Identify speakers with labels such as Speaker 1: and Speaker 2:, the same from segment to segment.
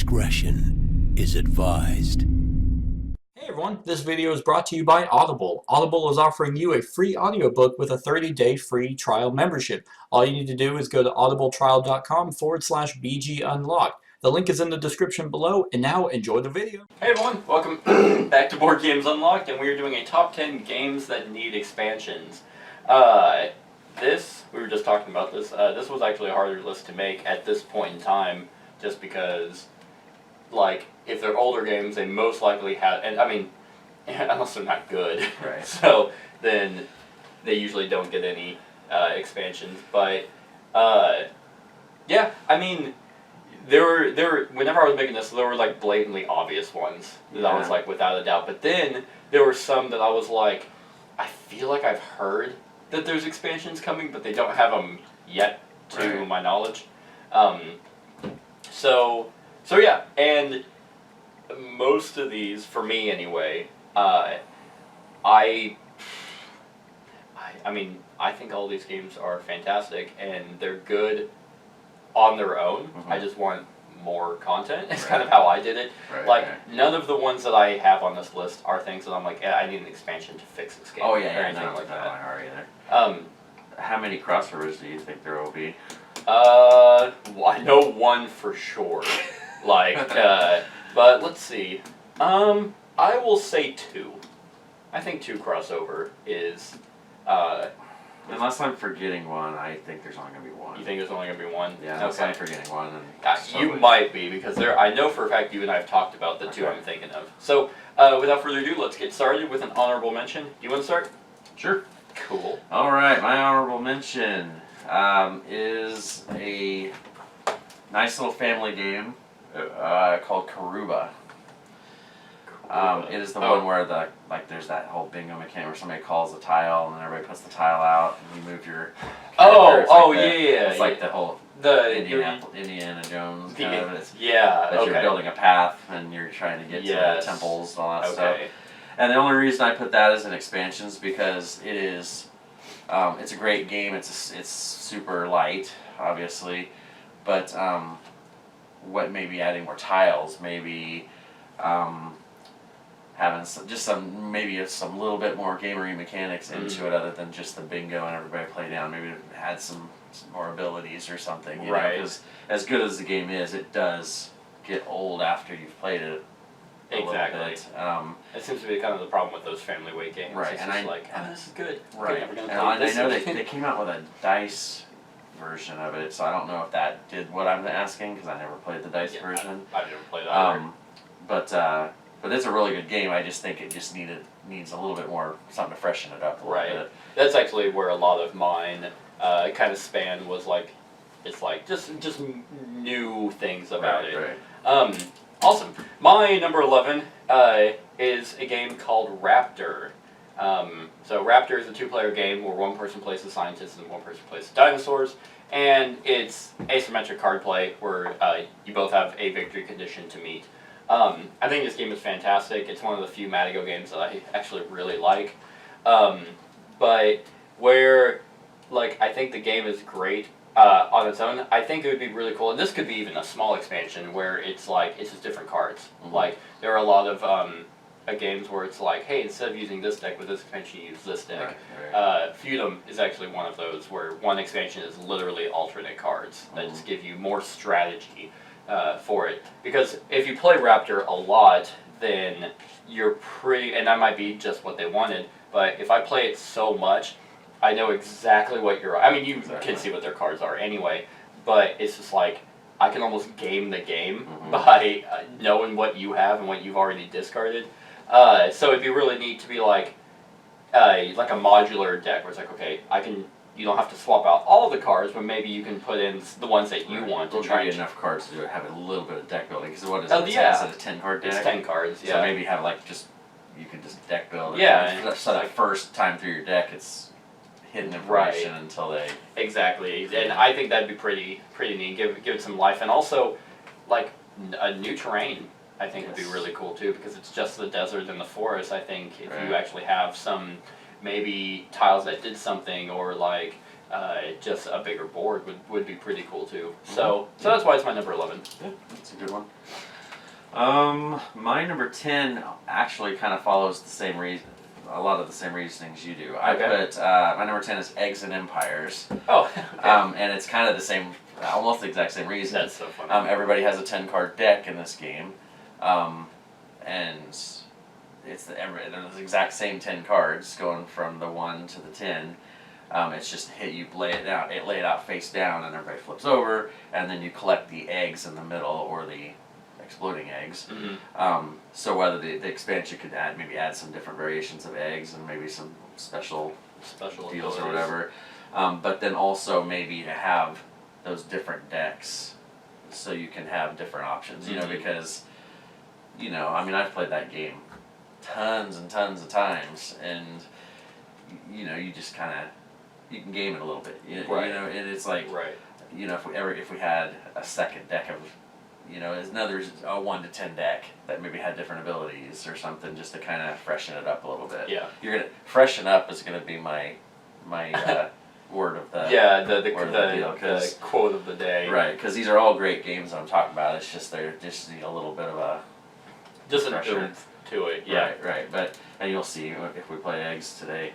Speaker 1: discretion is advised.
Speaker 2: Hey everyone, this video is brought to you by Audible. Audible is offering you a free audiobook with a 30-day free trial membership. All you need to do is go to audibletrial.com/BGUnlocked. The link is in the description below, and now enjoy the video. Hey everyone, welcome back to Board Games Unlocked, and we are doing a top 10 games that need expansions. We were just talking about this, this was actually a harder list to make at this point in time, just because, like, if they're older games, they most likely have, and I mean, unless they're not good,
Speaker 3: right.
Speaker 2: So then they usually don't get any expansions. But yeah, I mean, there were whenever I was making this, there were like blatantly obvious ones that I was like without a doubt. But then there were some that I was like, I feel like I've heard that there's expansions coming, but they don't have them yet, to my knowledge. So yeah, and most of these, for me anyway, I mean, I think all these games are fantastic, and they're good on their own. Mm-hmm. I just want more content. It's kind of how I did it. None of the ones that I have on this list are things that I'm like, I need an expansion to fix this game.
Speaker 3: Oh yeah,
Speaker 2: or anything
Speaker 3: no,
Speaker 2: like
Speaker 3: that.
Speaker 2: that.
Speaker 3: Are either.
Speaker 2: How
Speaker 3: many crossovers do you think there will be?
Speaker 2: Well, I know one for sure. But let's see. I will say 2. I think 2 crossover is.
Speaker 3: Unless I'm forgetting one, I think there's only going to be one.
Speaker 2: You think there's only going to be one?
Speaker 3: Yeah, unless I'm forgetting one.
Speaker 2: You might be, because I know for a fact you and I have talked about the 2 I'm thinking of. So, without further ado, let's get started with an honorable mention. Do you want to start?
Speaker 3: Sure.
Speaker 2: Cool.
Speaker 3: Alright, my honorable mention is a nice little family game called Karuba. It is the one where there's that whole bingo mechanic where somebody calls a tile and then everybody puts the tile out and you move your
Speaker 2: yeah.
Speaker 3: It's like the whole Indiana Jones kind of. You're building a path and you're trying to get to the temples and all that stuff. And the only reason I put that as an expansion is because it is, it's a great game. It's super light, obviously, but what maybe adding more tiles, maybe having some little bit more gamery mechanics into it, other than just the bingo and everybody play down. Maybe add some more abilities or something. You know, 'cause as good as the game is, it does get old after you've played it.
Speaker 2: Exactly. It seems to be kind of the problem with those family weight games.
Speaker 3: Right.
Speaker 2: It's
Speaker 3: and
Speaker 2: just this is good.
Speaker 3: Right.
Speaker 2: Okay,
Speaker 3: and I know they came out with a dice version of it, so I don't know if that did what I'm asking, because I never played the dice version.
Speaker 2: I never played either.
Speaker 3: But it's a really good game. I just think it just needs a little bit more something to freshen it up a little bit.
Speaker 2: That's actually where a lot of mine kind of span was like, it's like just new things about it.
Speaker 3: Right.
Speaker 2: Awesome. My number 11 is a game called Raptor. So Raptor is a 2-player game where one person plays the scientists and one person plays the dinosaurs, and it's asymmetric card play where you both have a victory condition to meet. I think this game is fantastic. It's one of the few Madigo games that I actually really like. But where, I think the game is great on its own, I think it would be really cool, and this could be even a small expansion where it's just different cards. Mm-hmm. There are a lot of games where it's like, hey, instead of using this deck with this expansion, you use this deck. Right. Feudum is actually one of those where one expansion is literally alternate cards that just give you more strategy for it. Because if you play Raptor a lot, then you're pretty, and that might be just what they wanted, but if I play it so much, I know exactly what you can see what their cards are anyway, but it's just like, I can almost game the game by knowing what you have and what you've already discarded. So it'd be really neat to be like a modular deck where it's like, okay, you don't have to swap out all the cards, but maybe you can put in the ones that you want.
Speaker 3: We'll try to get enough cards to have a little bit of deck building, because what is it? Is it a 10-card deck?
Speaker 2: It's 10 cards, yeah.
Speaker 3: So maybe have you can just deck build.
Speaker 2: Yeah.
Speaker 3: So the first time through your deck, it's hidden information until they...
Speaker 2: Exactly, and I think that'd be pretty neat. Give it some life, and also, a new terrain, I think would be really cool too, because it's just the desert and the forest. I think if you actually have some maybe tiles that did something, or just a bigger board would be pretty cool too. So that's why it's my number 11.
Speaker 3: Yeah, that's a good one. My number 10 actually kind of follows the same reason. A lot of the same reasonings you do. I put my number 10 is Eggs and Empires.
Speaker 2: Oh. Okay.
Speaker 3: And it's kind of the same, almost the exact same reason.
Speaker 2: That's so funny.
Speaker 3: Everybody has a 10-card deck in this game, and it's they're the exact same 10 cards going from the 1 to the 10. It's just you lay it out face down, and everybody flips over, and then you collect the eggs in the middle or the exploding eggs.
Speaker 2: Mm-hmm.
Speaker 3: So whether the expansion could maybe add some different variations of eggs and maybe some special deals
Speaker 2: abilities.
Speaker 3: or whatever. But then also maybe to have those different decks so you can have different options, you know, because, you know, I mean, I've played that game tons and tons of times, and, you know, you just kind of, you can game it a little bit, you know, and it's like, you know, if we had a second deck of, you know, another 1 to 10 deck that maybe had different abilities or something, just to kind of freshen it up a little bit.
Speaker 2: Yeah.
Speaker 3: You're gonna freshen up is gonna be my word of the
Speaker 2: the quote of the day.
Speaker 3: Right, because these are all great games I'm talking about. It's just they're just need a little bit of a
Speaker 2: an to it. Yeah.
Speaker 3: Right. And you'll see if we play eggs today.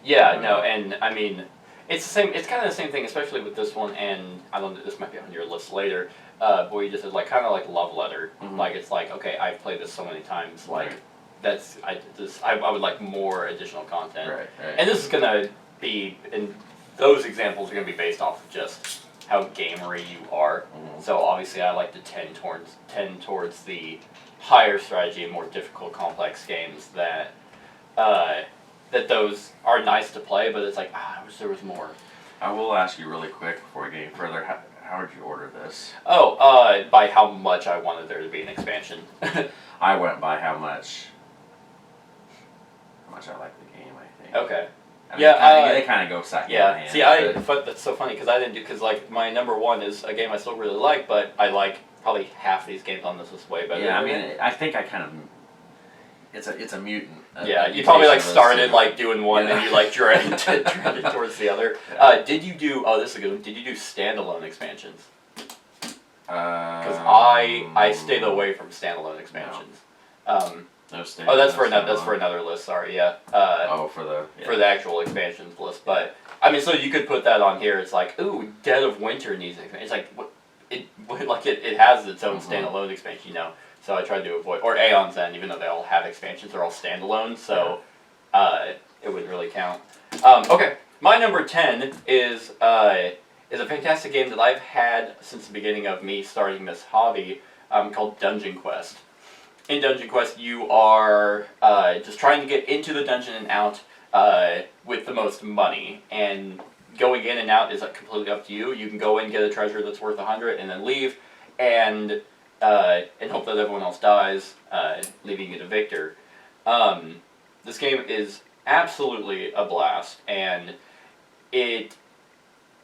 Speaker 2: Yeah. No. And I mean, it's the same. It's kind of the same thing, especially with this one. And I don't know. This might be on your list later. Boy, you just said like kind of like Love Letter.
Speaker 3: Mm-hmm.
Speaker 2: Like it's like, okay, I've played this so many times. Like I would like more additional content.
Speaker 3: Right.
Speaker 2: And this is gonna be, and those examples are gonna be based off of just how gamery you are.
Speaker 3: Mm-hmm.
Speaker 2: So obviously, I like to tend towards the higher strategy and more difficult, complex games that those are nice to play, but it's like I wish there was more.
Speaker 3: I will ask you really quick before we get any further. How did you order this?
Speaker 2: Oh, by how much I wanted there to be an expansion.
Speaker 3: I went by how much I like the game, I think.
Speaker 2: Okay.
Speaker 3: I mean, they kind of go second.
Speaker 2: Yeah. See, that's so funny because I didn't do, because like my number 1 is a game I still really like, but I like probably half these games on this list way better.
Speaker 3: Yeah, I mean, I think I kind of. It's a mutant.
Speaker 2: Yeah, you probably like started like doing one and you like trended towards the other. Did you do? Oh, this is a good one. Did you do standalone expansions? Because I stayed away from standalone expansions. No. Oh, that's for another list. Sorry, yeah. For the actual expansions list, but I mean, so you could put that on here. It's like, ooh, Dead of Winter needs expansion. It's like it has its own standalone expansion, you know. So I tried to avoid, or Aeon's End, even though they all have expansions, they're all standalone. So it wouldn't really count. Okay, my number 10 is a fantastic game that I've had since the beginning of me starting this hobby, called Dungeon Quest. In Dungeon Quest, you are just trying to get into the dungeon and out with the most money, and going in and out is completely up to you. You can go in, get a treasure that's worth 100, and then leave, and hope that everyone else dies, leaving you the victor. This game is absolutely a blast, and it,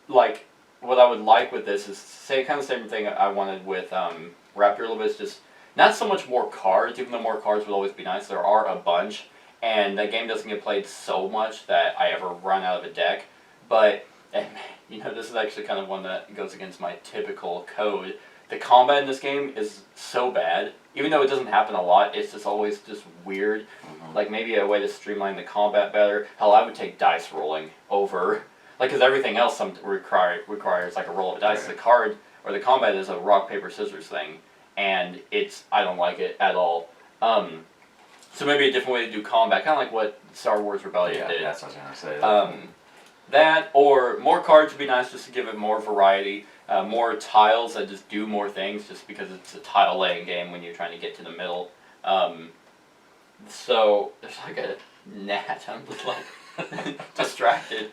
Speaker 2: like, what I would like with this is kind of the same thing I wanted with Raptor a little bit. It's just not so much more cards, even though more cards would always be nice. There are a bunch, and that game doesn't get played so much that I ever run out of a deck. But, and, you know, this is actually kind of one that goes against my typical code. The combat in this game is so bad. Even though it doesn't happen a lot, it's just always just weird. Mm-hmm. Like, maybe a way to streamline the combat better. Hell, I would take dice rolling over, like, because everything else requires like a roll of dice. Right. The card, or the combat is a rock, paper, scissors thing. And I don't like it at all. So maybe a different way to do combat, kind of like what Star Wars Rebellion did.
Speaker 3: Yeah, that's what I was going to say.
Speaker 2: That, or more cards would be nice just to give it more variety. More tiles that just do more things, just because it's a tile laying game when you're trying to get to the middle. So there's like a gnat. I'm just like distracted.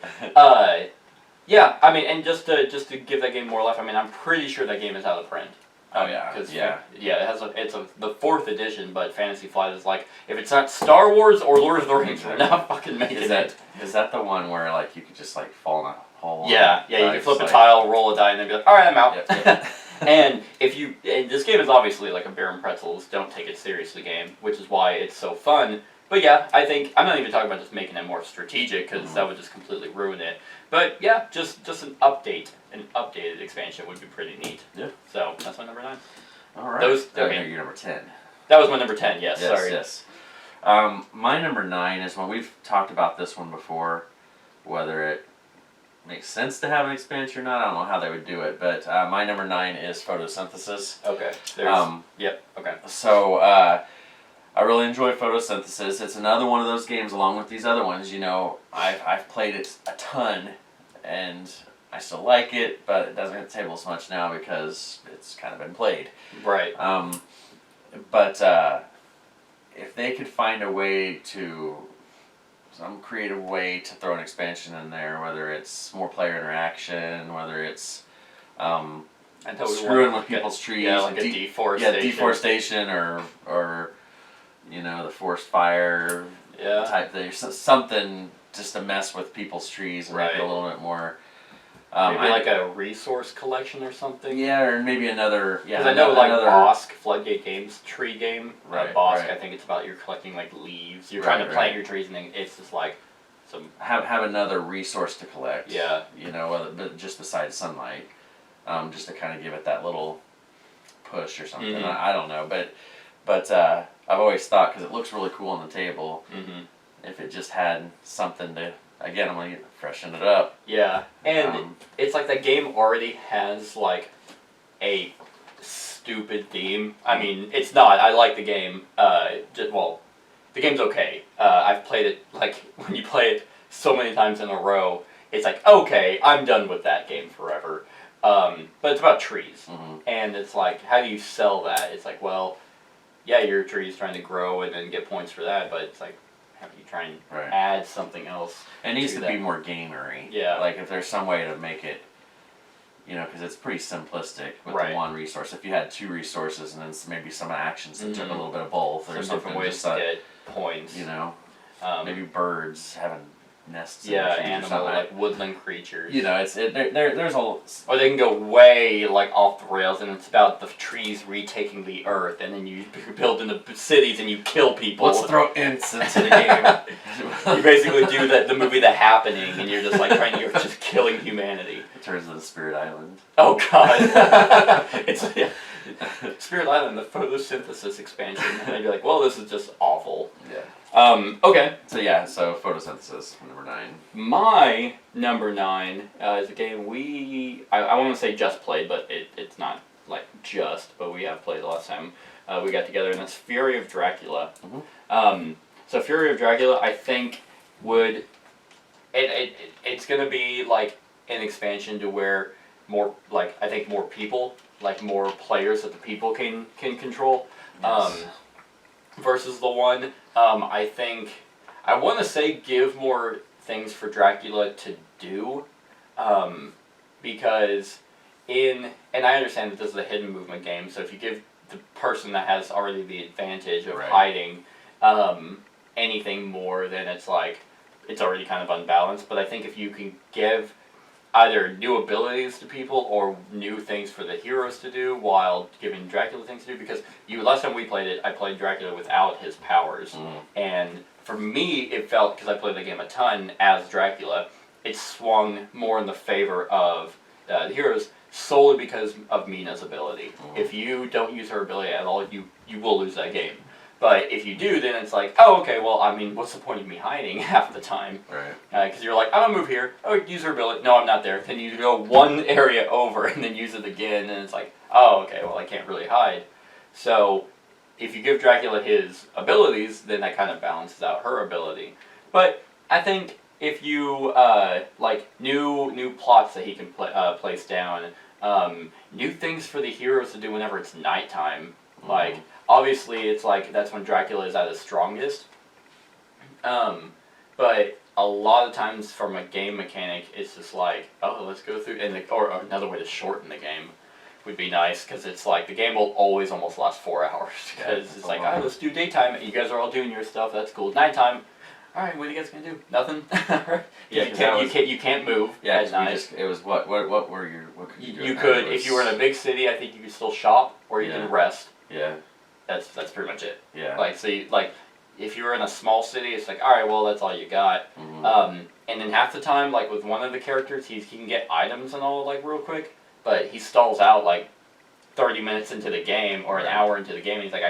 Speaker 2: Yeah, I mean, and just to give that game more life. I mean, I'm pretty sure that game is out of print.
Speaker 3: Oh yeah,
Speaker 2: it has the 4th edition, but Fantasy Flight is like, if it's not Star Wars or Lord of the Rings, we're not fucking making it.
Speaker 3: Is that the one where like you could just like fall in a hole?
Speaker 2: Yeah, you can flip a tile, roll a die, and then be like, all right, I'm out. Yep. And this game is obviously like a beer and pretzels, don't take it seriously game, which is why it's so fun. But yeah, I think, I'm not even talking about just making it more strategic, because that would just completely ruin it. But yeah, just an updated expansion would be pretty neat.
Speaker 3: Yeah.
Speaker 2: So, that's my number 9.
Speaker 3: All right.
Speaker 2: Those.
Speaker 3: You're number 10.
Speaker 2: That was my number 10. Yes.
Speaker 3: Yes.
Speaker 2: Sorry.
Speaker 3: Yes. My number 9 is one we've talked about this one before, whether it makes sense to have an expansion or not. I don't know how they would do it, but my number 9 is photosynthesis.
Speaker 2: Okay. Yep. Okay.
Speaker 3: So I really enjoy photosynthesis. It's another one of those games, along with these other ones. I've played it a ton, and I still like it, but it doesn't hit the table as much now because it's kind of been played.
Speaker 2: Right.
Speaker 3: But if they could find a way some creative way to throw an expansion in there, whether it's more player interaction, whether it's screwing with people's trees,
Speaker 2: like a deforestation.
Speaker 3: Deforestation, or the forest fire type thing, something just to mess with people's trees and make it a little bit more.
Speaker 2: Maybe like a resource collection or something.
Speaker 3: Yeah, or maybe another. Yeah,
Speaker 2: because I know Bosk, Floodgate Games, tree game.
Speaker 3: Right.
Speaker 2: Bosk, I think it's about you're collecting like leaves. You're trying to plant your trees, and then it's just like some
Speaker 3: have another resource to collect.
Speaker 2: Yeah.
Speaker 3: But just besides sunlight, just to kind of give it that little push or something.
Speaker 2: Mm-hmm.
Speaker 3: I don't know, but I've always thought, because it looks really cool on the table, if it just had something to. Again, I'm going to freshen it up.
Speaker 2: Yeah, and it's like that game already has, like, a stupid theme. I mean, it's not. I like the game. The game's okay. I've played it, like, when you play it so many times in a row, it's like, okay, I'm done with that game forever. But it's about trees. And it's like, how do you sell that? It's like, well, yeah, your tree's trying to grow and then get points for that, but it's like, how do you try and add something else?
Speaker 3: It needs to be more gamery.
Speaker 2: Yeah.
Speaker 3: Like if there's some way to make it, because it's pretty simplistic with the one resource. If you had 2 resources and then maybe some actions that took a little bit of both, or
Speaker 2: some different ways to get points.
Speaker 3: Maybe birds having nests.
Speaker 2: Yeah, animal like woodland creatures.
Speaker 3: There's a.
Speaker 2: Or they can go way like off the rails, and it's about the trees retaking the earth, and then you build into cities and you kill people.
Speaker 3: Let's throw ints into the game.
Speaker 2: You basically do the movie The Happening, and you're just like you're just killing humanity.
Speaker 3: It turns into Spirit Island.
Speaker 2: Oh God! It's Spirit Island, the photosynthesis expansion, and they'd be like, well, this is just awful.
Speaker 3: Yeah.
Speaker 2: Okay.
Speaker 3: So photosynthesis, number 9.
Speaker 2: My number 9 is a game I want to say just played, but it's not like just, but we have played the last time we got together, and that's Fury of Dracula. So Fury of Dracula, I think it's gonna be like an expansion to where more people, like more players that the people can control.
Speaker 3: Yes.
Speaker 2: Versus the one, I think, I want to say give more things for Dracula to do, because and I understand that this is a hidden movement game, so if you give the person that has already the advantage of hiding anything more, then it's like, it's already kind of unbalanced, but I think if you can give either new abilities to people or new things for the heroes to do while giving Dracula things to do, because last time we played it, I played Dracula without his powers, and for me it felt, because I played the game a ton as Dracula, it swung more in the favor of the heroes solely because of Mina's ability. If you don't use her ability at all, you will lose that game. But if you do, then it's like, oh, okay, well, I mean, what's the point of me hiding half the time?
Speaker 3: Right.
Speaker 2: Because you're like, I'm going to move here. Oh, use her ability. No, I'm not there. Then you go one area over and then use it again, and it's like, oh, okay, well, I can't really hide. So if you give Dracula his abilities, then that kind of balances out her ability. But I think if you, new plots that he can place down, new things for the heroes to do whenever it's nighttime, obviously, it's like, that's when Dracula is at his strongest. But a lot of times from a game mechanic, it's just like, oh, let's go through, or another way to shorten the game would be nice, because it's like, the game will always almost last 4 hours, because it's like, let's do daytime, you guys are all doing your stuff, that's cool. Nighttime, alright, what are you guys gonna do? Nothing? You can't move at night.
Speaker 3: It was what were your, what could you do?
Speaker 2: You could, if you were in a big city, I think you could still shop, or you can rest.
Speaker 3: Yeah.
Speaker 2: That's pretty much it.
Speaker 3: Yeah.
Speaker 2: If you were in a small city, it's like, all right, well, that's all you got. And then half the time, like with one of the characters, he can get items and all, like, real quick, but he stalls out like 30 minutes into the game or an hour into the game, and he's like,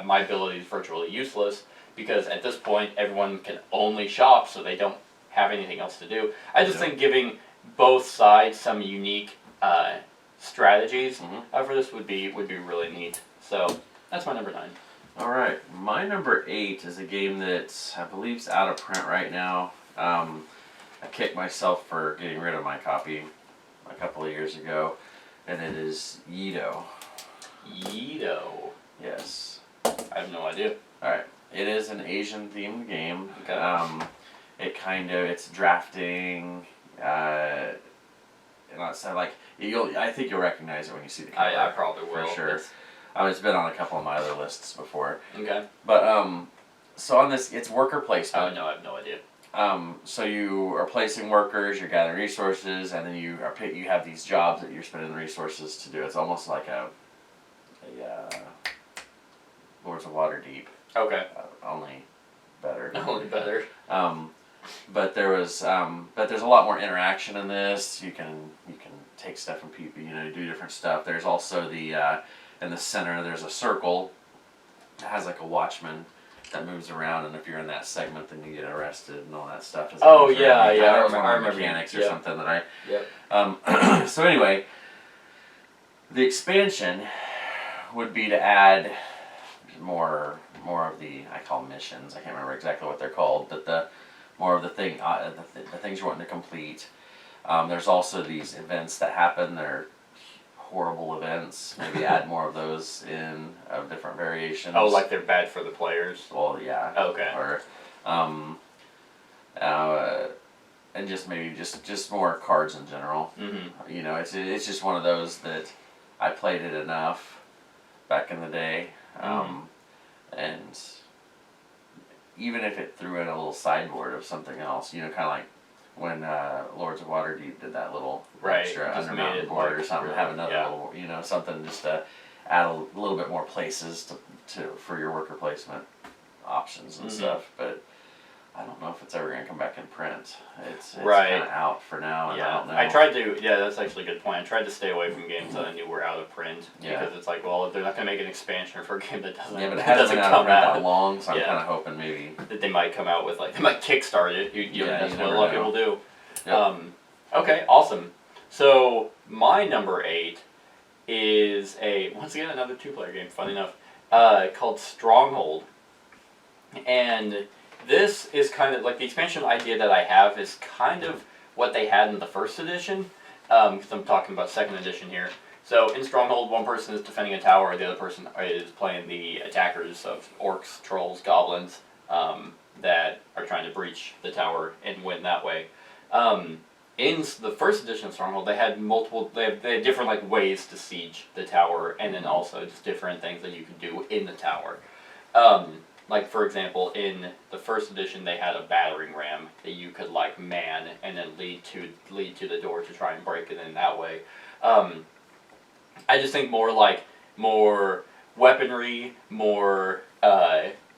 Speaker 2: my ability is virtually useless because at this point everyone can only shop, so they don't have anything else to do. I just think giving both sides some unique strategies for this would be really neat. So that's my number 9.
Speaker 3: All right, my number 8 is a game that I believe is out of print right now. I kicked myself for getting rid of my copy a couple of years ago, and it is Yido.
Speaker 2: Yido.
Speaker 3: Yes.
Speaker 2: I have no idea.
Speaker 3: All right, it is an Asian themed game.
Speaker 2: Okay.
Speaker 3: It's drafting. And I think you'll recognize it when you see the cover.
Speaker 2: I probably will.
Speaker 3: For sure. It's been on a couple of my other lists before.
Speaker 2: Okay.
Speaker 3: But so on this, it's worker placement.
Speaker 2: Oh no, I have no idea.
Speaker 3: So you are placing workers, you're gathering resources, and then you have these jobs that you're spending the resources to do. It's almost like a Lords of Waterdeep.
Speaker 2: Okay.
Speaker 3: Only better.
Speaker 2: Only better.
Speaker 3: But there's a lot more interaction in this. You can take stuff from people, do different stuff. There's also in the center there's a circle that has like a watchman that moves around, and if you're in that segment, then you get arrested and all that stuff.
Speaker 2: Oh yeah.
Speaker 3: I remember mechanics or something that I.
Speaker 2: Yep.
Speaker 3: So anyway, the expansion would be to add more of the, I call missions. I can't remember exactly what they're called, but the things you're wanting to complete. There's also these events that happen. They're horrible events. Maybe add more of those in, of different variations.
Speaker 2: Oh, like they're bad for the players?
Speaker 3: Well, yeah.
Speaker 2: Okay.
Speaker 3: Or, and just maybe just more cards in general.
Speaker 2: Mm-hmm.
Speaker 3: It's just one of those that I played it enough back in the day, and even if it threw in a little sideboard of something else, kind of like when Lords of Waterdeep did that little extra Undermountain board or something, have another little, something just to add a little bit more places for your worker placement options and stuff. But I don't know if it's ever going to come back in print. It's kind of out for now, and I don't know.
Speaker 2: I tried to, that's actually a good point. I tried to stay away from games that I knew were out of print, because it's like, well, they're not going to make an expansion for a game that doesn't,
Speaker 3: but it hasn't been out of print that long, so I'm kind of hoping maybe
Speaker 2: that they might come out with, like, they might kickstart it. That's what a lot of people do.
Speaker 3: Yep.
Speaker 2: Okay, awesome. So my number 8 is once again another 2-player game, funny enough, called Stronghold, and this is kind of like the expansion idea that I have is kind of what they had in the first edition, because I'm talking about second edition here. So in Stronghold, one person is defending a tower, the other person is playing the attackers of orcs, trolls, goblins that are trying to breach the tower and win that way. In the first edition of Stronghold, they had they had different like ways to siege the tower, and then also just different things that you could do in the tower. Like, for example, in the first edition, they had a battering ram that you could, like, man and then lead to the door to try and break it in that way. I just think more weaponry, more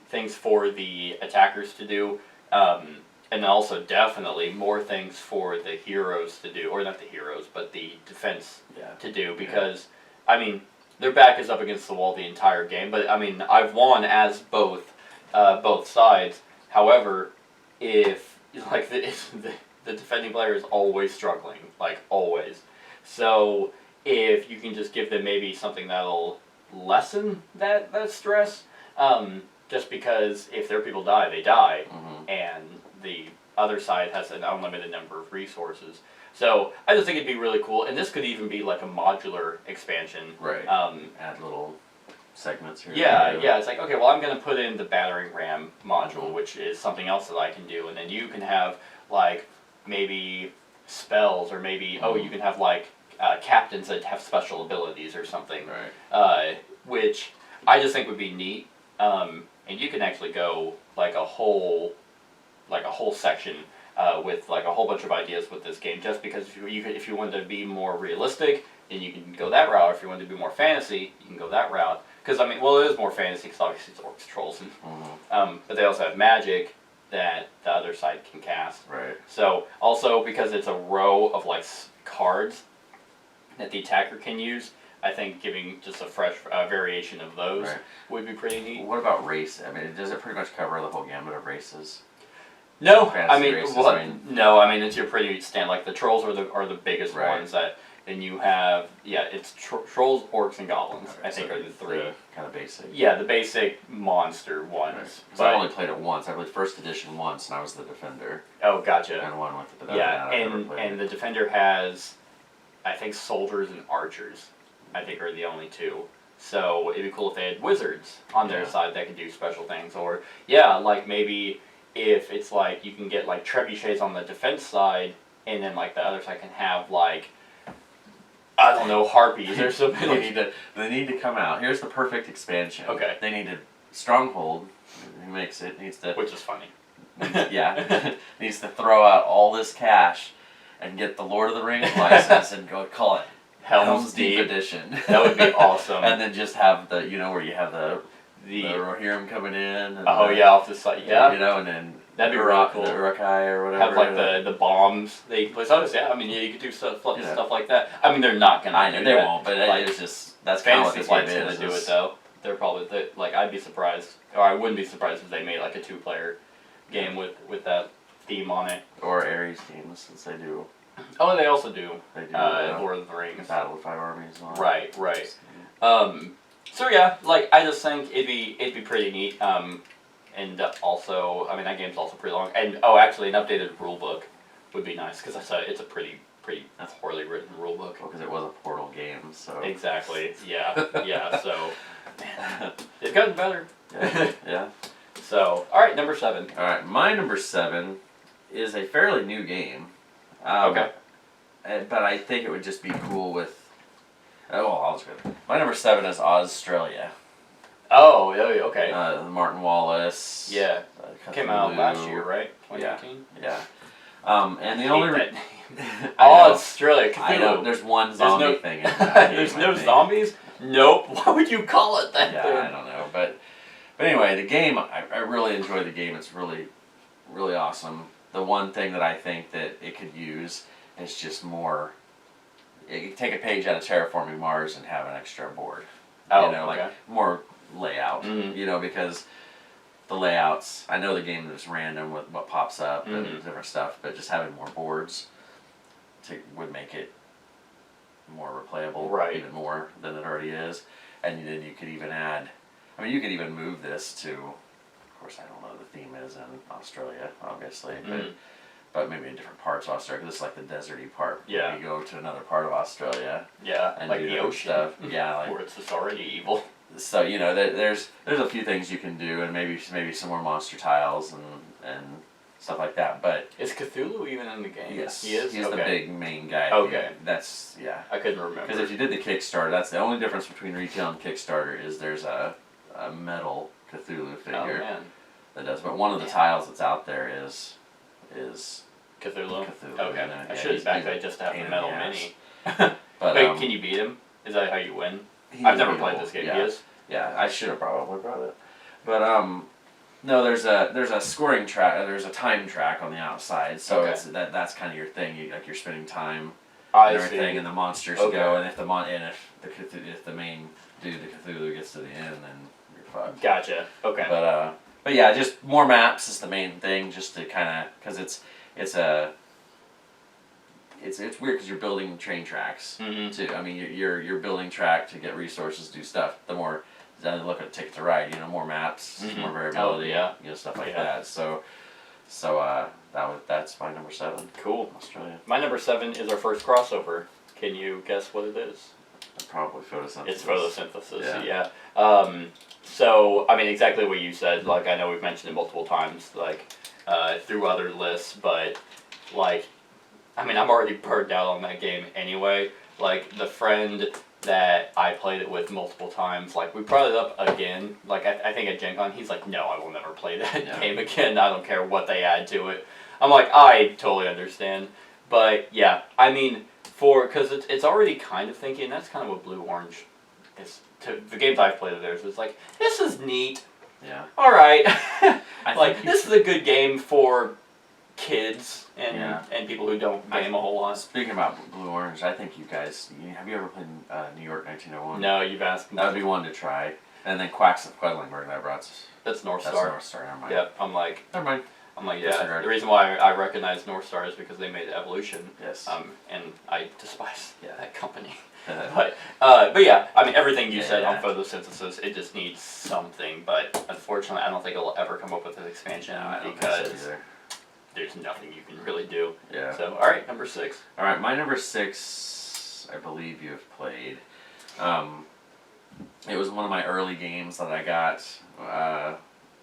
Speaker 2: things for the attackers to do, and also definitely more things for the heroes to do, or not the heroes, but the defense to do, because, I mean, their back is up against the wall the entire game, but, I mean, I've won as both sides. However, if like the defending player is always struggling, like always, so if you can just give them maybe something that'll lessen that stress, just because if their people die, they die, and the other side has an unlimited number of resources. So I just think it'd be really cool, and this could even be like a modular expansion.
Speaker 3: Right. Add little segments here.
Speaker 2: Yeah, it's like, okay, well, I'm going to put in the battering ram module, which is something else that I can do, and then you can have, like, maybe spells, or maybe, you can have, like, captains that have special abilities or something, which I just think would be neat, and you can actually go, like, a whole section with, like, a whole bunch of ideas with this game, just because if you wanted to be more realistic, then you can go that route. If you wanted to be more fantasy, you can go that route. Because, I mean, well, it is more fantasy because obviously it's orcs, trolls, and, but they also have magic that the other side can cast.
Speaker 3: Right.
Speaker 2: So, also, because it's a row of, like, cards that the attacker can use, I think giving just a fresh variation of those would be pretty neat.
Speaker 3: What about race? I mean, does it pretty much cover the whole gamut of races?
Speaker 2: No, I mean, no, I mean it's your pretty stand. Like the trolls are the biggest ones that. Then you have it's trolls, orcs, and goblins. I think are the three
Speaker 3: kind of basic.
Speaker 2: Yeah, the basic monster ones.
Speaker 3: Right. But I only played it once. I played first edition once, and I was the defender.
Speaker 2: Oh, gotcha.
Speaker 3: And one with it, but
Speaker 2: and the defender has, I think, soldiers and archers. I think are the only two. So it'd be cool if they had wizards on their side that could do special things, or like maybe if it's like you can get like trebuchets on the defense side, and then like the other side can have like. I don't know, harpies or something.
Speaker 3: They need to come out. Here's the perfect expansion.
Speaker 2: Okay.
Speaker 3: They need a stronghold. Who makes it? Needs to.
Speaker 2: Which is funny.
Speaker 3: Needs to throw out all this cash, and get the Lord of the Rings license and go call it Helm's Deep Edition.
Speaker 2: That would be awesome.
Speaker 3: And then just have the where you have the Rohirrim coming in. And
Speaker 2: off the side. Yeah.
Speaker 3: And then.
Speaker 2: That'd be really cool.
Speaker 3: The Urukai or whatever.
Speaker 2: Have like the bombs they place on us. I mean, you could do stuff like that. I mean, they're not gonna.
Speaker 3: I know they won't, but it's just that's kind of what the game is.
Speaker 2: Gonna do it though. They're probably I'd be surprised, or I wouldn't be surprised if they made like a 2-player game with that theme on it.
Speaker 3: Or Ares games, since they do.
Speaker 2: Oh, they also do.
Speaker 3: They do.
Speaker 2: Lord of the Rings.
Speaker 3: Battle of 5 Armies.
Speaker 2: Right. So yeah, like I just think it'd be pretty neat. And also, I mean, that game's also pretty long. And, actually, an updated rule book would be nice, because it's a pretty poorly written rule book.
Speaker 3: Well, because it was a Portal game, so...
Speaker 2: Exactly, yeah, so... Man, it's gotten better.
Speaker 3: Yeah.
Speaker 2: So, alright, number 7.
Speaker 3: Alright, my number 7 is a fairly new game.
Speaker 2: Okay.
Speaker 3: But I think it would just be cool with... I'll just go. My number 7 is Australia.
Speaker 2: Oh, okay.
Speaker 3: Martin Wallace.
Speaker 2: Yeah. Came out last year, right? 2018?
Speaker 3: Yeah. And the only
Speaker 2: that name. Australia. Cthulhu.
Speaker 3: I know. There's one zombie thing in that game,
Speaker 2: There's no zombies? Nope. Why would you call it that?
Speaker 3: Yeah, I don't know. But anyway, the game, I really enjoy the game. It's really, really awesome. The one thing that I think that it could use is just more... take a page out of Terraforming Mars and have an extra board. Like more layout, because the layouts, I know the game is random with what pops up and different stuff, but just having more boards would make it more replayable, even more than it already is. And then you could even add, you could even move this to, of course I don't know the theme is in Australia, obviously, but maybe in different parts of Australia, because it's like the deserty part.
Speaker 2: Yeah.
Speaker 3: You go to another part of Australia.
Speaker 2: Yeah,
Speaker 3: and
Speaker 2: like
Speaker 3: do
Speaker 2: the ocean.
Speaker 3: Stuff. Yeah, like,
Speaker 2: where it's just already evil.
Speaker 3: So there's a few things you can do, and maybe some more monster tiles and stuff like that. But
Speaker 2: is Cthulhu even in the game?
Speaker 3: Yes,
Speaker 2: he is.
Speaker 3: He's the big main guy.
Speaker 2: Okay,
Speaker 3: that's
Speaker 2: I couldn't remember.
Speaker 3: Because if you did the Kickstarter, that's the only difference between retail and Kickstarter is there's a metal Cthulhu figure.
Speaker 2: Oh man.
Speaker 3: That does, but one of the tiles that's out there is
Speaker 2: Cthulhu.
Speaker 3: Cthulhu.
Speaker 2: Okay, I should have backed just to have the metal mini.
Speaker 3: But
Speaker 2: wait, can you beat him? Is that how you win? I've never played this game.
Speaker 3: Yeah. Yeah, I should have probably brought it. But no, there's a scoring track. There's a time track on the outside, so it's that's kind of your thing. You're spending time and everything, and the monsters go. And if the main dude, the Cthulhu, gets to the end, then you're fucked.
Speaker 2: Gotcha. Okay.
Speaker 3: But yeah, just more maps is the main thing, just to kind of because it's weird because you're building train tracks too. I mean, you're building track to get resources, do stuff. The more then look at Ticket to Ride, more maps, more variability, stuff like that. So that's my number 7.
Speaker 2: Cool.
Speaker 3: Australia.
Speaker 2: My number 7 is our first crossover. Can you guess what it is?
Speaker 3: Probably photosynthesis.
Speaker 2: It's photosynthesis. Yeah. So I mean, exactly what you said. Like I know we've mentioned it multiple times, like through other lists, but like. I mean, I'm already burned out on that game anyway. Like, the friend that I played it with multiple times, like, we brought it up again. Like, I think at Gen Con, he's like, no, I will never play that game again. I don't care what they add to it. I'm like, I totally understand. But, yeah, I mean, because it's already kind of thinking, that's kind of what Blue-Orange is. The games I've played of theirs, it's like, this is neat.
Speaker 3: Yeah.
Speaker 2: All right. Like, this is a good game for kids and people who don't game a whole lot.
Speaker 3: Speaking about Blue Orange, I think have you ever played New York 1901?
Speaker 2: No, you've asked me.
Speaker 3: That would be one to try. And then Quacks of Quedlinburg that brought.
Speaker 2: That's North Star.
Speaker 3: That's North Star, never mind.
Speaker 2: Yep,
Speaker 3: Never mind.
Speaker 2: I'm like, yeah. The reason why I recognize North Star is because they made Evolution.
Speaker 3: Yes.
Speaker 2: And I despise that company. But yeah, I mean, everything you said on photosynthesis, it just needs something. But unfortunately, I don't think it'll ever come up with an expansion because there's nothing you can really do.
Speaker 3: Yeah.
Speaker 2: So, all right, number 6.
Speaker 3: All right, my number 6, I believe you have played. It was one of my early games that I got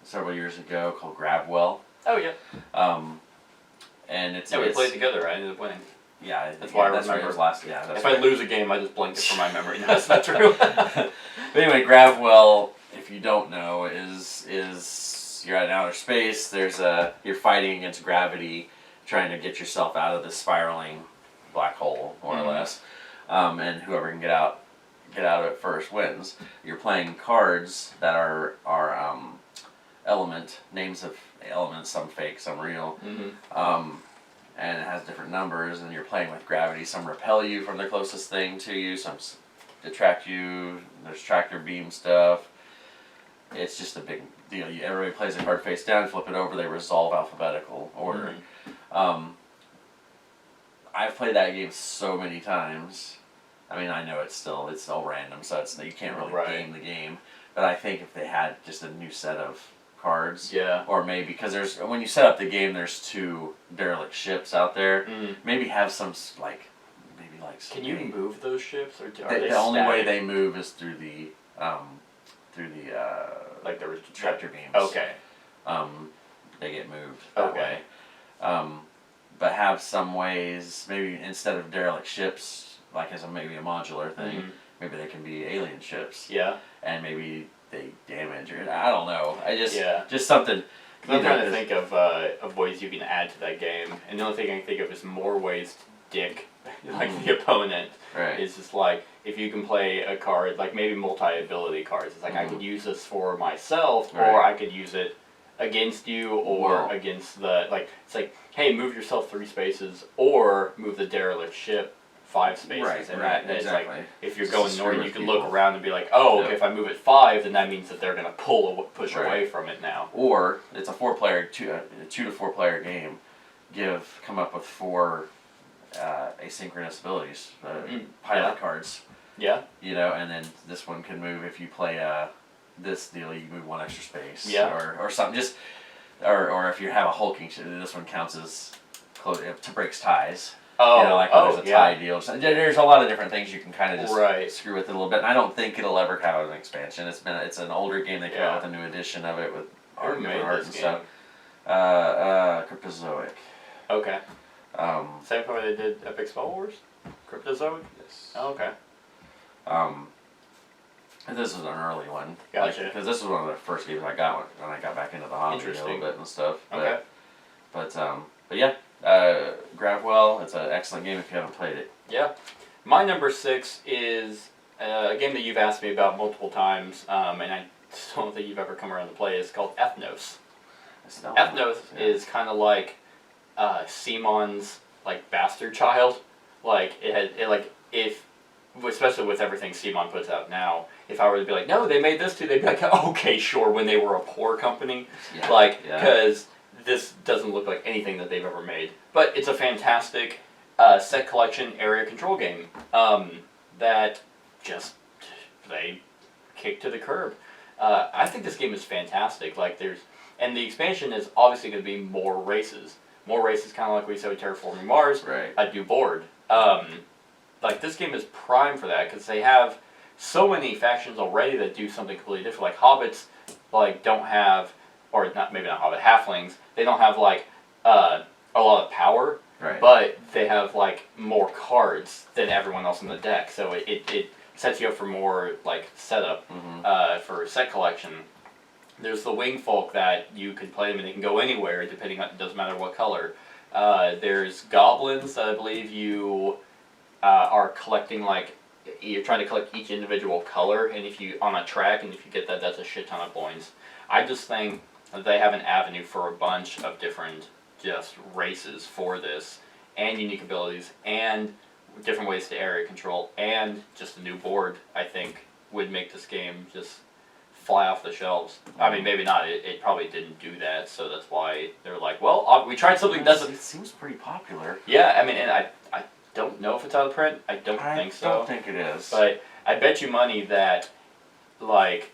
Speaker 3: several years ago called Grabwell.
Speaker 2: Oh yeah.
Speaker 3: And it's
Speaker 2: we played together. I ended up winning.
Speaker 3: Yeah,
Speaker 2: that's why I remember.
Speaker 3: Right, last. Yeah,
Speaker 2: if I lose a game, I just blank it from my memory. No, that's not true.
Speaker 3: But anyway, Grabwell, if you don't know, is you're at outer space. You're fighting against gravity, trying to get yourself out of this spiraling black hole, more or less. And whoever can get out of it first wins. You're playing cards that are names of elements, some fake, some real. And it has different numbers, and you're playing with gravity. Some repel you from the closest thing to you, some detract you. There's tractor beam stuff. It's just a big deal. Everybody plays a card face down, flip it over, they resolve alphabetical order. I've played that game so many times. I mean, I know it's all random, so you can't really game the game. But I think if they had just a new set of cards, or maybe because when you set up the game, there's 2 derelict ships out there. Maybe have some
Speaker 2: Can you move those ships, or are they
Speaker 3: the only way they move is through the
Speaker 2: like the
Speaker 3: tractor beams.
Speaker 2: Okay.
Speaker 3: They get moved that way. But have some ways, maybe instead of derelict ships, like as maybe a modular thing, maybe they can be alien ships.
Speaker 2: Yeah.
Speaker 3: And maybe they damage, or I don't know. Just something.
Speaker 2: I'm trying to think of ways you can add to that game, and the only thing I can think of is more ways to dick the opponent.
Speaker 3: Right.
Speaker 2: It's just like if you can play a card, like maybe multi-ability cards. It's like I could use this for myself, or I could use it against you, or against it's like, hey, move yourself 3 spaces, or move the derelict ship 5 spaces. It's like, if you're going north, you can look around and be like, oh, okay, if I move it 5, then that means that they're going to push away from it now.
Speaker 3: Or it's a 2 to 4 player game. Come up with 4 asynchronous abilities, pilot cards.
Speaker 2: Yeah.
Speaker 3: And then this one can move if you play this deal. You move 1 extra space.
Speaker 2: Yeah.
Speaker 3: Or something. Or if you have a hulking ship, this one counts as to breaks ties. There's a tie deal. So there's a lot of different things you can kind of just screw with it a little bit. And I don't think it'll ever have an expansion. It's an older game. They came out with a new edition of it with art and stuff. Cryptozoic.
Speaker 2: Okay. Same way they did Epic Spell Wars? Cryptozoic?
Speaker 3: Yes.
Speaker 2: Oh, okay.
Speaker 3: This was an early one.
Speaker 2: Gotcha.
Speaker 3: Because this was one of the first games I got when I got back into the hobby a little bit and stuff. But yeah. Grabwell, it's an excellent game if you haven't played it.
Speaker 2: Yeah. My number 6 is a game that you've asked me about multiple times, and I don't think you've ever come around to play. It's called Ethnos. Ethnos is kind of like Simon's bastard child. Especially with everything Simon puts out now, if I were to be like, no, they made this too, they'd be like, okay, sure, when they were a poor company. Because this doesn't look like anything that they've ever made. But it's a fantastic set collection area control game that just they kick to the curb. I think this game is fantastic. And the expansion is obviously going to be more races. More races, kind of like we said with Terraforming Mars.
Speaker 3: Right.
Speaker 2: I do board. This game is prime for that because they have so many factions already that do something completely different. Like hobbits, don't have, or maybe not hobbit, halflings. They don't have a lot of power, but they have more cards than everyone else in the deck. So it sets you up for more setup for set collection. There's the wing folk that you can play them and they can go anywhere depending on, it doesn't matter what color. There's goblins that I believe you are collecting you're trying to collect each individual color, and if you on a track, and if you get that, that's a shit ton of points. I just think that they have an avenue for a bunch of different just races for this, and unique abilities, and different ways to area control, and just a new board, I think, would make this game just fly off the shelves. I mean, maybe not. It probably didn't do that, so that's why they're like, well, we tried something that doesn't...
Speaker 3: It seems pretty popular.
Speaker 2: Yeah, I mean, and I don't know if it's out of print. I don't think so.
Speaker 3: I don't think it is.
Speaker 2: But I bet you money that, like,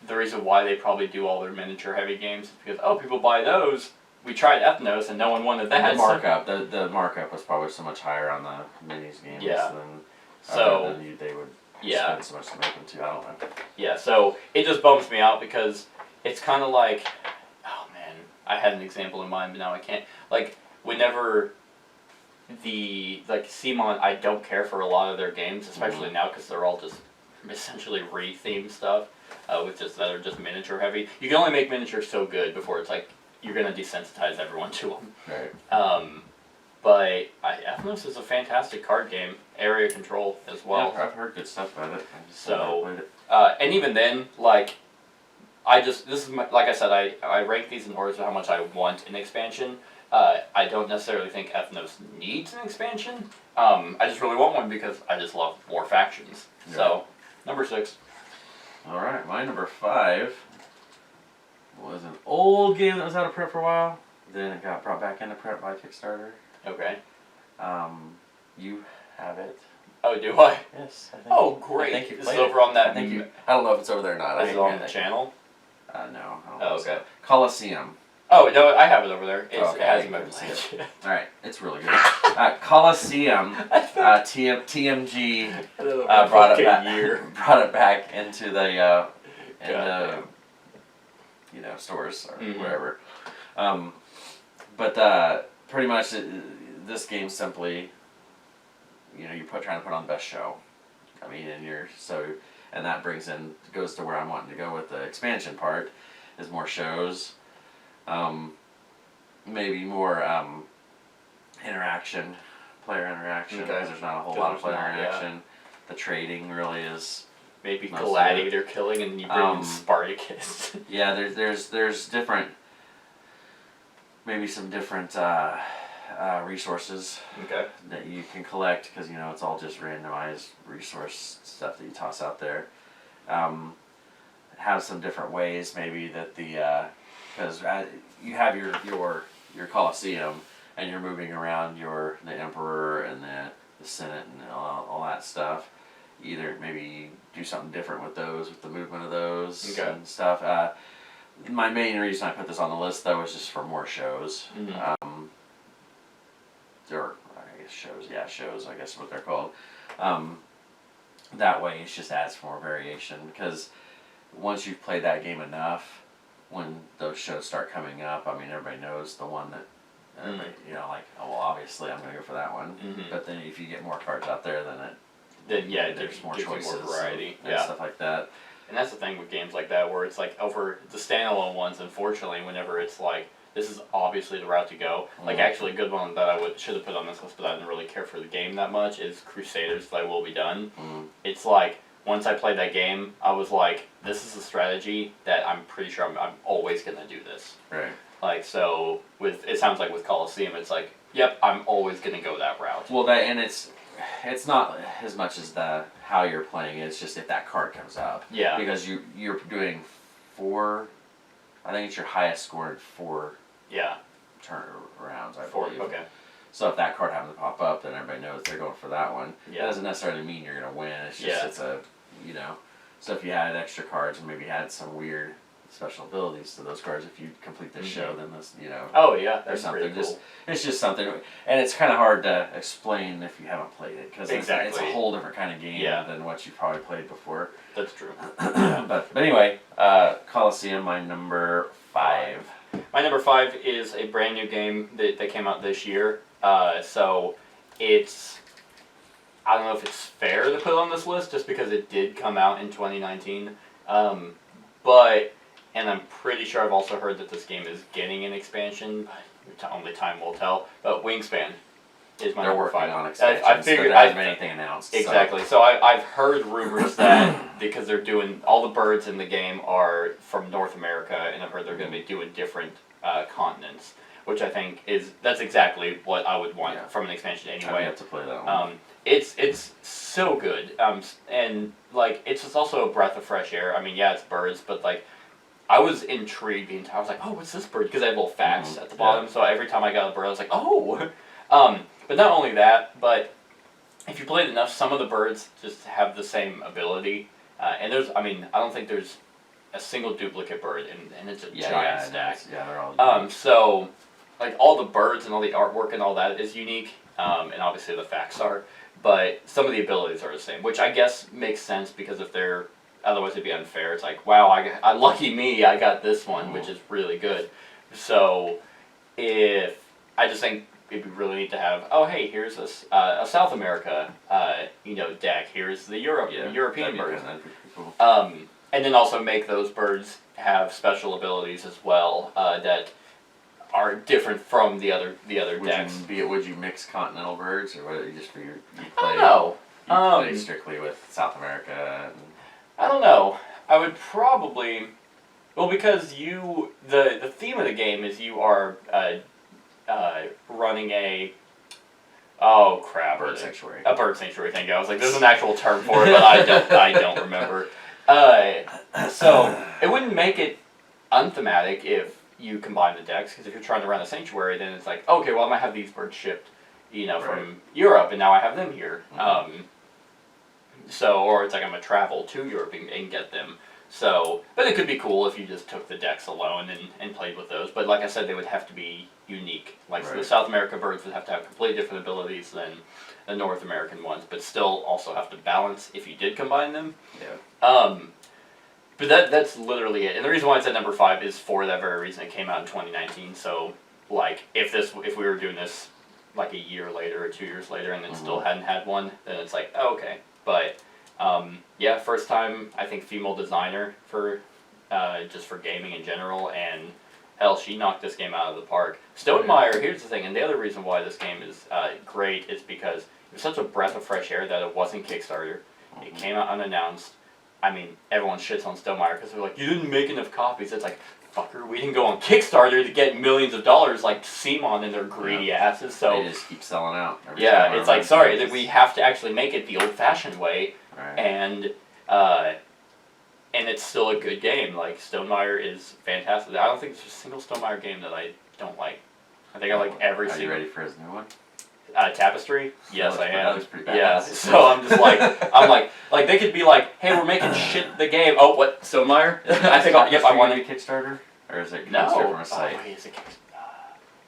Speaker 2: the reason why they probably do all their miniature-heavy games is because, oh, people buy those. We tried Ethnos, and no one wanted that.
Speaker 3: The markup, the markup was probably so much higher on the minis games than they would spend so much to make them too. I don't know.
Speaker 2: Yeah, so it just bums me out because it's kind of like, oh man, I had an example in mind, but now I can't. Like, whenever CMON, I don't care for a lot of their games, especially now because they're all just essentially re-themed stuff, that are just miniature heavy. You can only make miniatures so good before it's like, you're going to desensitize everyone to them.
Speaker 3: Right.
Speaker 2: But Ethnos is a fantastic card game, area control as well.
Speaker 3: Yeah, I've heard good stuff about it.
Speaker 2: And even then, like, like I said, I rank these in order to how much I want an expansion. I don't necessarily think Ethnos needs an expansion. I just really want one because I just love more factions. Yeah. So, number 6.
Speaker 3: All right, my number 5 was an old game that was out of print for a while. Then it got brought back into print by Kickstarter.
Speaker 2: Okay.
Speaker 3: You have it.
Speaker 2: Oh, do I?
Speaker 3: Yes.
Speaker 2: Oh, great.
Speaker 3: I think you
Speaker 2: played it. Over on that.
Speaker 3: I don't know if it's over there or not.
Speaker 2: Is it on the channel?
Speaker 3: No. I don't
Speaker 2: know okay.
Speaker 3: So. Coliseum.
Speaker 2: Oh, no, I have it over there. It hasn't been
Speaker 3: played. Alright, it's really good. Coliseum, TMG brought it back into the stores or wherever. But pretty much this game simply, you're trying to put on the best show. I mean, and that goes to where I'm wanting to go with the expansion part, is more shows. Maybe more player interaction, because there's not a whole lot of player interaction. Yeah. The trading really is
Speaker 2: maybe gladiator killing, and you bring in Spartacus.
Speaker 3: Yeah, there's different, maybe some different resources that you can collect, because it's all just randomized resource stuff that you toss out there. Have some different ways maybe that because you have your Colosseum, and you're moving around the Emperor and the Senate and all that stuff. Either maybe do something different with the movement of those and stuff. My main reason I put this on the list, though, is just for more shows. Or I guess shows, I guess is what they're called. That way it just adds more variation, because once you've played that game enough, when those shows start coming up, I mean, everybody knows the one that, everybody, obviously I'm going to go for that one. But then if you get more cards out there, there's more choices, more variety, and stuff like that.
Speaker 2: And that's the thing with games like that, where it's like, over the standalone ones, unfortunately, whenever it's like, this is obviously the route to go. Like, actually, a good one that I should have put on this list, but I didn't really care for the game that much, is Crusaders Thy Will Be Done. It's like, once I played that game, I was like, this is a strategy that I'm pretty sure I'm always going to do this.
Speaker 3: Right.
Speaker 2: Like, so, it sounds like with Colosseum, it's like, yep, I'm always going to go that route.
Speaker 3: Well, it's not as much as how you're playing, it's just if that card comes up.
Speaker 2: Yeah.
Speaker 3: Because you're doing 4, I think it's your highest score in 4 turn rounds, I believe.
Speaker 2: Okay.
Speaker 3: So if that card happens to pop up, then everybody knows they're going for that one.
Speaker 2: Yeah.
Speaker 3: It doesn't necessarily mean you're going to win. It's just it's a, So if you had extra cards and maybe had some weird special abilities to those cards, if you complete this show, then this,
Speaker 2: Oh yeah, that's
Speaker 3: something.
Speaker 2: Pretty cool.
Speaker 3: It's just something, and it's kind of hard to explain if you haven't played it, because it's a whole different kind of game than what you've probably played before.
Speaker 2: That's true.
Speaker 3: But anyway, Colosseum, my number 5.
Speaker 2: My number 5 is a brand new game that came out this year. So it's, I don't know if it's fair to put on this list just because it did come out in 2019. And I'm pretty sure I've also heard that this game is getting an expansion. Only time will tell. But Wingspan is my number 5.
Speaker 3: They're working on expansions,
Speaker 2: I figured,
Speaker 3: but there hasn't been anything announced.
Speaker 2: Exactly. So I've heard rumors that because they're doing, all the birds in the game are from North America, and I've heard they're going to be doing different continents. which I think that's exactly what I would want from an expansion anyway.
Speaker 3: I have to play that one.
Speaker 2: It's so good, and like it's just also a breath of fresh air. I mean, yeah, it's birds, but like I was intrigued the entire. I was like, oh, what's this bird? Because they have little facts at the bottom, so every time I got a bird, I was like, oh. But not only that, but if you play it enough, some of the birds just have the same ability. And I don't think there's a single duplicate bird, and it's a giant stack.
Speaker 3: Yeah, they're all unique.
Speaker 2: So, like, all the birds and all the artwork and all that is unique, and obviously the facts are, but some of the abilities are the same, which I guess makes sense because if they're, otherwise it'd be unfair. It's like, wow, lucky me, I got this one, which is really good. So, I just think it'd be really neat to have, oh hey, here's a South America, deck. Here's the European birds.
Speaker 3: That'd be cool.
Speaker 2: And then also make those birds have special abilities as well that are different from the other decks.
Speaker 3: Would you mix continental birds, or would it just for you play?
Speaker 2: I don't know.
Speaker 3: You play strictly with South America.
Speaker 2: I don't know. I would probably, because the theme of the game is you are running a
Speaker 3: Bird sanctuary.
Speaker 2: A bird sanctuary. Thank you. I was like, there's an actual term for it, but I don't remember. So it wouldn't make it unthematic if you combine the decks, because if you're trying to run a sanctuary, then it's like, okay, well, I might have these birds shipped, from Europe, and now I have them here. Or it's like I'm gonna travel to Europe and get them. So, but it could be cool if you just took the decks alone and played with those. But like I said, they would have to be unique. Like the South America birds would have to have completely different abilities than the North American ones, but still also have to balance if you did combine them.
Speaker 3: Yeah.
Speaker 2: But that's literally it. And the reason why it's at number 5 is for that very reason. It came out in 2019. So, like, if we were doing this like a year later or 2 years later and it still hadn't had one, then it's like, oh, okay. But first time I think female designer for just for gaming in general, and hell, she knocked this game out of the park. Stonemaier, here's the thing, and the other reason why this game is great is because it was such a breath of fresh air that it wasn't Kickstarter. It came out unannounced. I mean, everyone shits on Stonemaier because they're like, you didn't make enough copies. It's like, fucker, we didn't go on Kickstarter to get millions of dollars like Simon and their greedy asses. So
Speaker 3: they just keep selling out.
Speaker 2: It's like, sorry, that we have to actually make it the old-fashioned way, and it's still a good game. Like, Stonemaier is fantastic. I don't think there's a single Stonemaier game that I don't like. I think I like every single.
Speaker 3: Are you ready for his new one?
Speaker 2: Tapestry? Yes, I am.
Speaker 3: That was pretty bad.
Speaker 2: Yeah, so I'm just like, they could be like, hey, we're making shit the game. Oh, what, Stonemaier? I think, I want
Speaker 3: a Kickstarter? Or is it
Speaker 2: no.
Speaker 3: from a site?
Speaker 2: Oh, is it Kickstarter?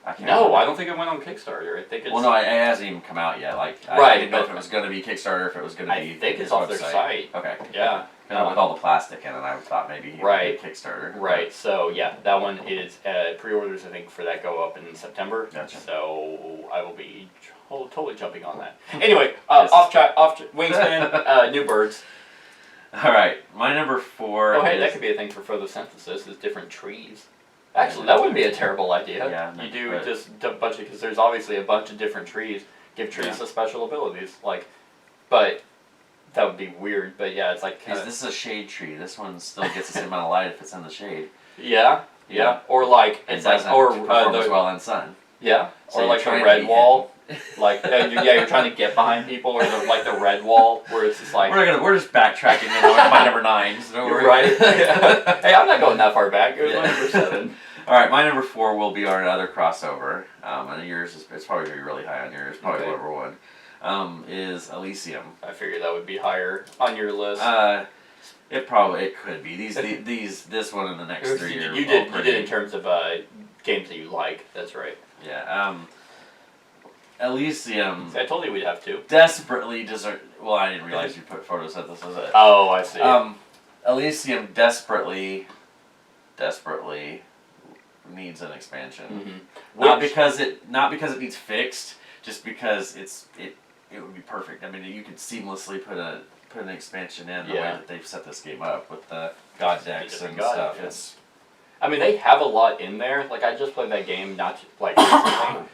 Speaker 2: I don't think it went on Kickstarter. I think it's...
Speaker 3: Well, no, it hasn't even come out yet. Like, I didn't know if it was going to be Kickstarter, if it was going to be...
Speaker 2: I think it's off their site.
Speaker 3: Okay.
Speaker 2: Yeah.
Speaker 3: With all the plastic in it, I thought maybe it would be Kickstarter.
Speaker 2: Right, so yeah, that one is, pre-orders I think for that go up in September.
Speaker 3: Gotcha.
Speaker 2: So I will be totally jumping on that. Anyway, off Wingspan, new birds.
Speaker 3: Alright, my number 4
Speaker 2: Oh hey, that could be a thing for photosynthesis, is different trees. Actually, that wouldn't be a terrible idea.
Speaker 3: Yeah,
Speaker 2: you do just a bunch of, because there's obviously a bunch of different trees. Give trees the special abilities, but that would be weird. But yeah, it's like
Speaker 3: this is a shade tree. This one still gets the same amount of light if it's in the shade.
Speaker 2: Yeah. Or like
Speaker 3: it's perform as well in sun.
Speaker 2: Yeah, so or like the red wall. Like you're trying to get behind people, or the red wall where it's just like
Speaker 3: we're just backtracking my number 9. So
Speaker 2: right. Hey, I'm not going that far back. It was my number 7.
Speaker 3: All right, my number 4 will be our other crossover. And yours it's probably gonna be really high on yours. Probably number 1. Is Elysium.
Speaker 2: I figured that would be higher on your list.
Speaker 3: It could be. This one in the next 3 years.
Speaker 2: You did in terms of games that you like. That's right.
Speaker 3: Yeah. Elysium.
Speaker 2: See, I told you we'd have to.
Speaker 3: Desperately deserve. Well, I didn't realize you put photosynthesis.
Speaker 2: Oh, I see.
Speaker 3: Elysium desperately needs an expansion.
Speaker 2: Mm-hmm.
Speaker 3: Not because it needs fixed, just because it would be perfect. I mean, you could seamlessly put an expansion in the way that they've set this game up with the god decks and stuff.
Speaker 2: Yeah. I mean, they have a lot in there. Like, I just played that game recently.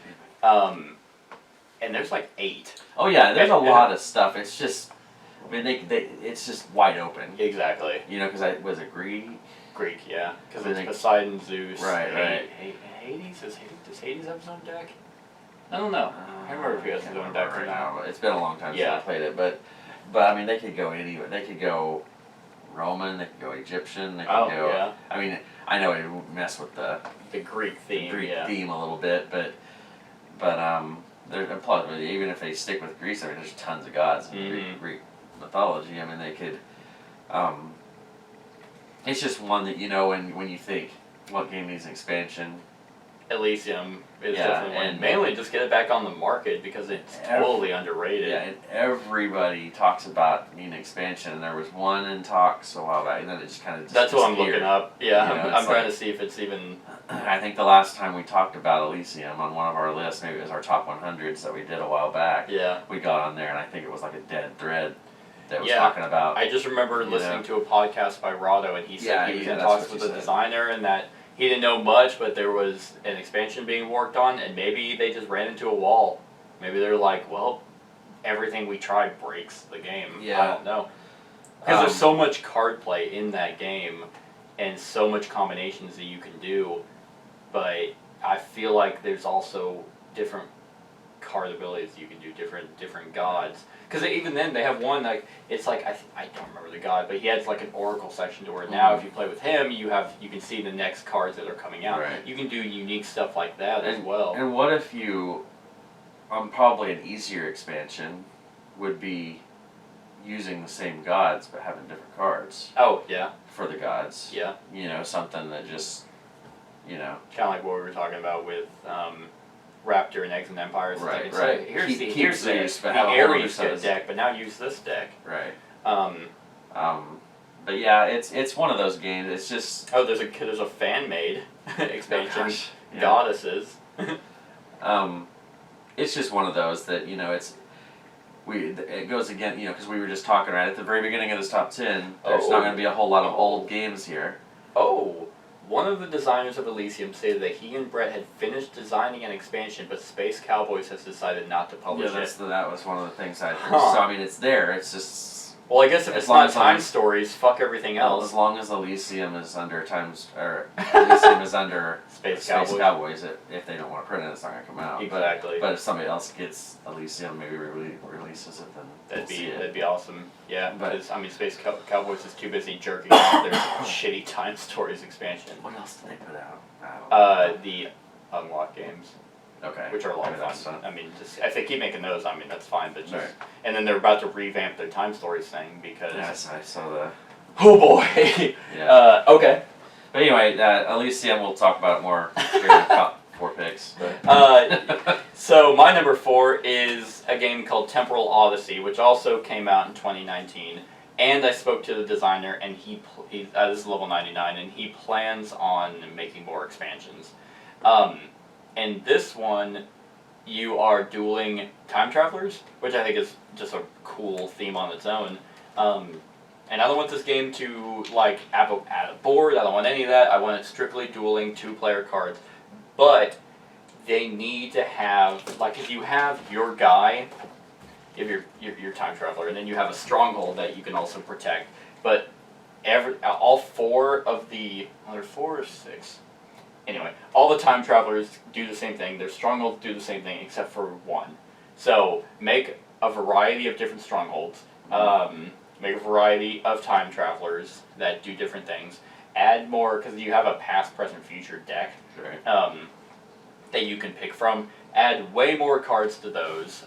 Speaker 2: And there's 8.
Speaker 3: Oh yeah, there's a lot of stuff. It's just, I mean, it's just wide open.
Speaker 2: Exactly.
Speaker 3: Because was it Greek?
Speaker 2: Greek, yeah. Because it's Poseidon, Zeus,
Speaker 3: right.
Speaker 2: Hades? Does Hades have his own deck? I don't know. I can't remember if he has his own deck or not.
Speaker 3: It's been a long time since I played it, but I mean, they could go anywhere. They could go Roman, they could go Egyptian, they could go. Yeah. I mean, I know it would mess with the
Speaker 2: Greek theme,
Speaker 3: theme a little bit, but plus, even if they stick with Greece, I mean, there's tons of gods in Greek mythology. I mean, they could. It's just one that when you think what game needs an expansion.
Speaker 2: Elysium is definitely one. And mainly just get it back on the market because it's totally underrated.
Speaker 3: Yeah, and everybody talks about needing expansion, and there was one in talks a while back, and then it just kind of
Speaker 2: That's what I'm looking up. Yeah, I'm trying to see if it's even...
Speaker 3: I think the last time we talked about Elysium on one of our lists, maybe it was our top 100s that we did a while back, we got on there, and I think it was like a dead thread that was talking about...
Speaker 2: I just remember listening to a podcast by Rado, and he said he was in talks with the designer, and that he didn't know much, but there was an expansion being worked on, and maybe they just ran into a wall. Maybe they're like, well, everything we try breaks the game.
Speaker 3: Yeah.
Speaker 2: I don't know. Because there's so much card play in that game, and so much combinations that you can do, but I feel like there's also different card abilities you can do, different gods. Because even then, they have one, like, it's like, I don't remember the god, but he has like an oracle section to where now if you play with him, you can see the next cards that are coming out.
Speaker 3: Right.
Speaker 2: You can do unique stuff like that as well.
Speaker 3: And what if you, probably an easier expansion would be using the same gods but having different cards.
Speaker 2: Oh, yeah.
Speaker 3: For the gods.
Speaker 2: Yeah.
Speaker 3: Something that just,
Speaker 2: Kind of like what we were talking about with... Raptor and Eggs and Empires.
Speaker 3: Right.
Speaker 2: Here's the Ares deck, but now use this deck.
Speaker 3: Right. But yeah, it's one of those games. It's just
Speaker 2: there's a fan made expansion. Goddesses.
Speaker 3: It's just one of those that it goes again. Because we were just talking right at the very beginning of this top 10. There's not going to be a whole lot of old games here.
Speaker 2: One of the designers of Elysium stated that he and Brett had finished designing an expansion, but Space Cowboys has decided not to publish it.
Speaker 3: That was one of the things I heard. So, I mean, it's there. It's just...
Speaker 2: Well, I guess if it's not Time Stories, fuck everything else.
Speaker 3: As long as Elysium is under Elysium is under
Speaker 2: Space
Speaker 3: Cowboys, if they don't want to print it, it's not going to come out.
Speaker 2: Exactly.
Speaker 3: But if somebody else gets Elysium, maybe releases it, then
Speaker 2: that'd be awesome. Yeah, because Space Cowboys is too busy jerking off their shitty Time Stories expansion.
Speaker 3: What else did they put out?
Speaker 2: The Unlock games.
Speaker 3: Okay.
Speaker 2: Which are a lot of fun. If they keep making those, that's fine. But just, and then they're about to revamp their Time Stories thing because.
Speaker 3: Yes, I saw the.
Speaker 2: Oh boy.
Speaker 3: Yeah.
Speaker 2: Okay.
Speaker 3: But anyway, Elysium, we'll talk about it more here in the top 4 picks.
Speaker 2: So my number 4 is a game called Temporal Odyssey, which also came out in 2019. And I spoke to the designer, and he this is level 99, and he plans on making more expansions. And this one, you are dueling time travelers, which I think is just a cool theme on its own. And I don't want this game to, add a board. I don't want any of that. I want it strictly dueling 2-player cards. But they need to have, if you have your guy, you have your time traveler, and then you have a stronghold that you can also protect. But all 4 of the, there's 4 or 6. Anyway, all the time travelers do the same thing. Their strongholds do the same thing except for one. So make a variety of different strongholds. Make a variety of time travelers that do different things. Add more, because you have a past, present, future deck that you can pick from. Add way more cards to those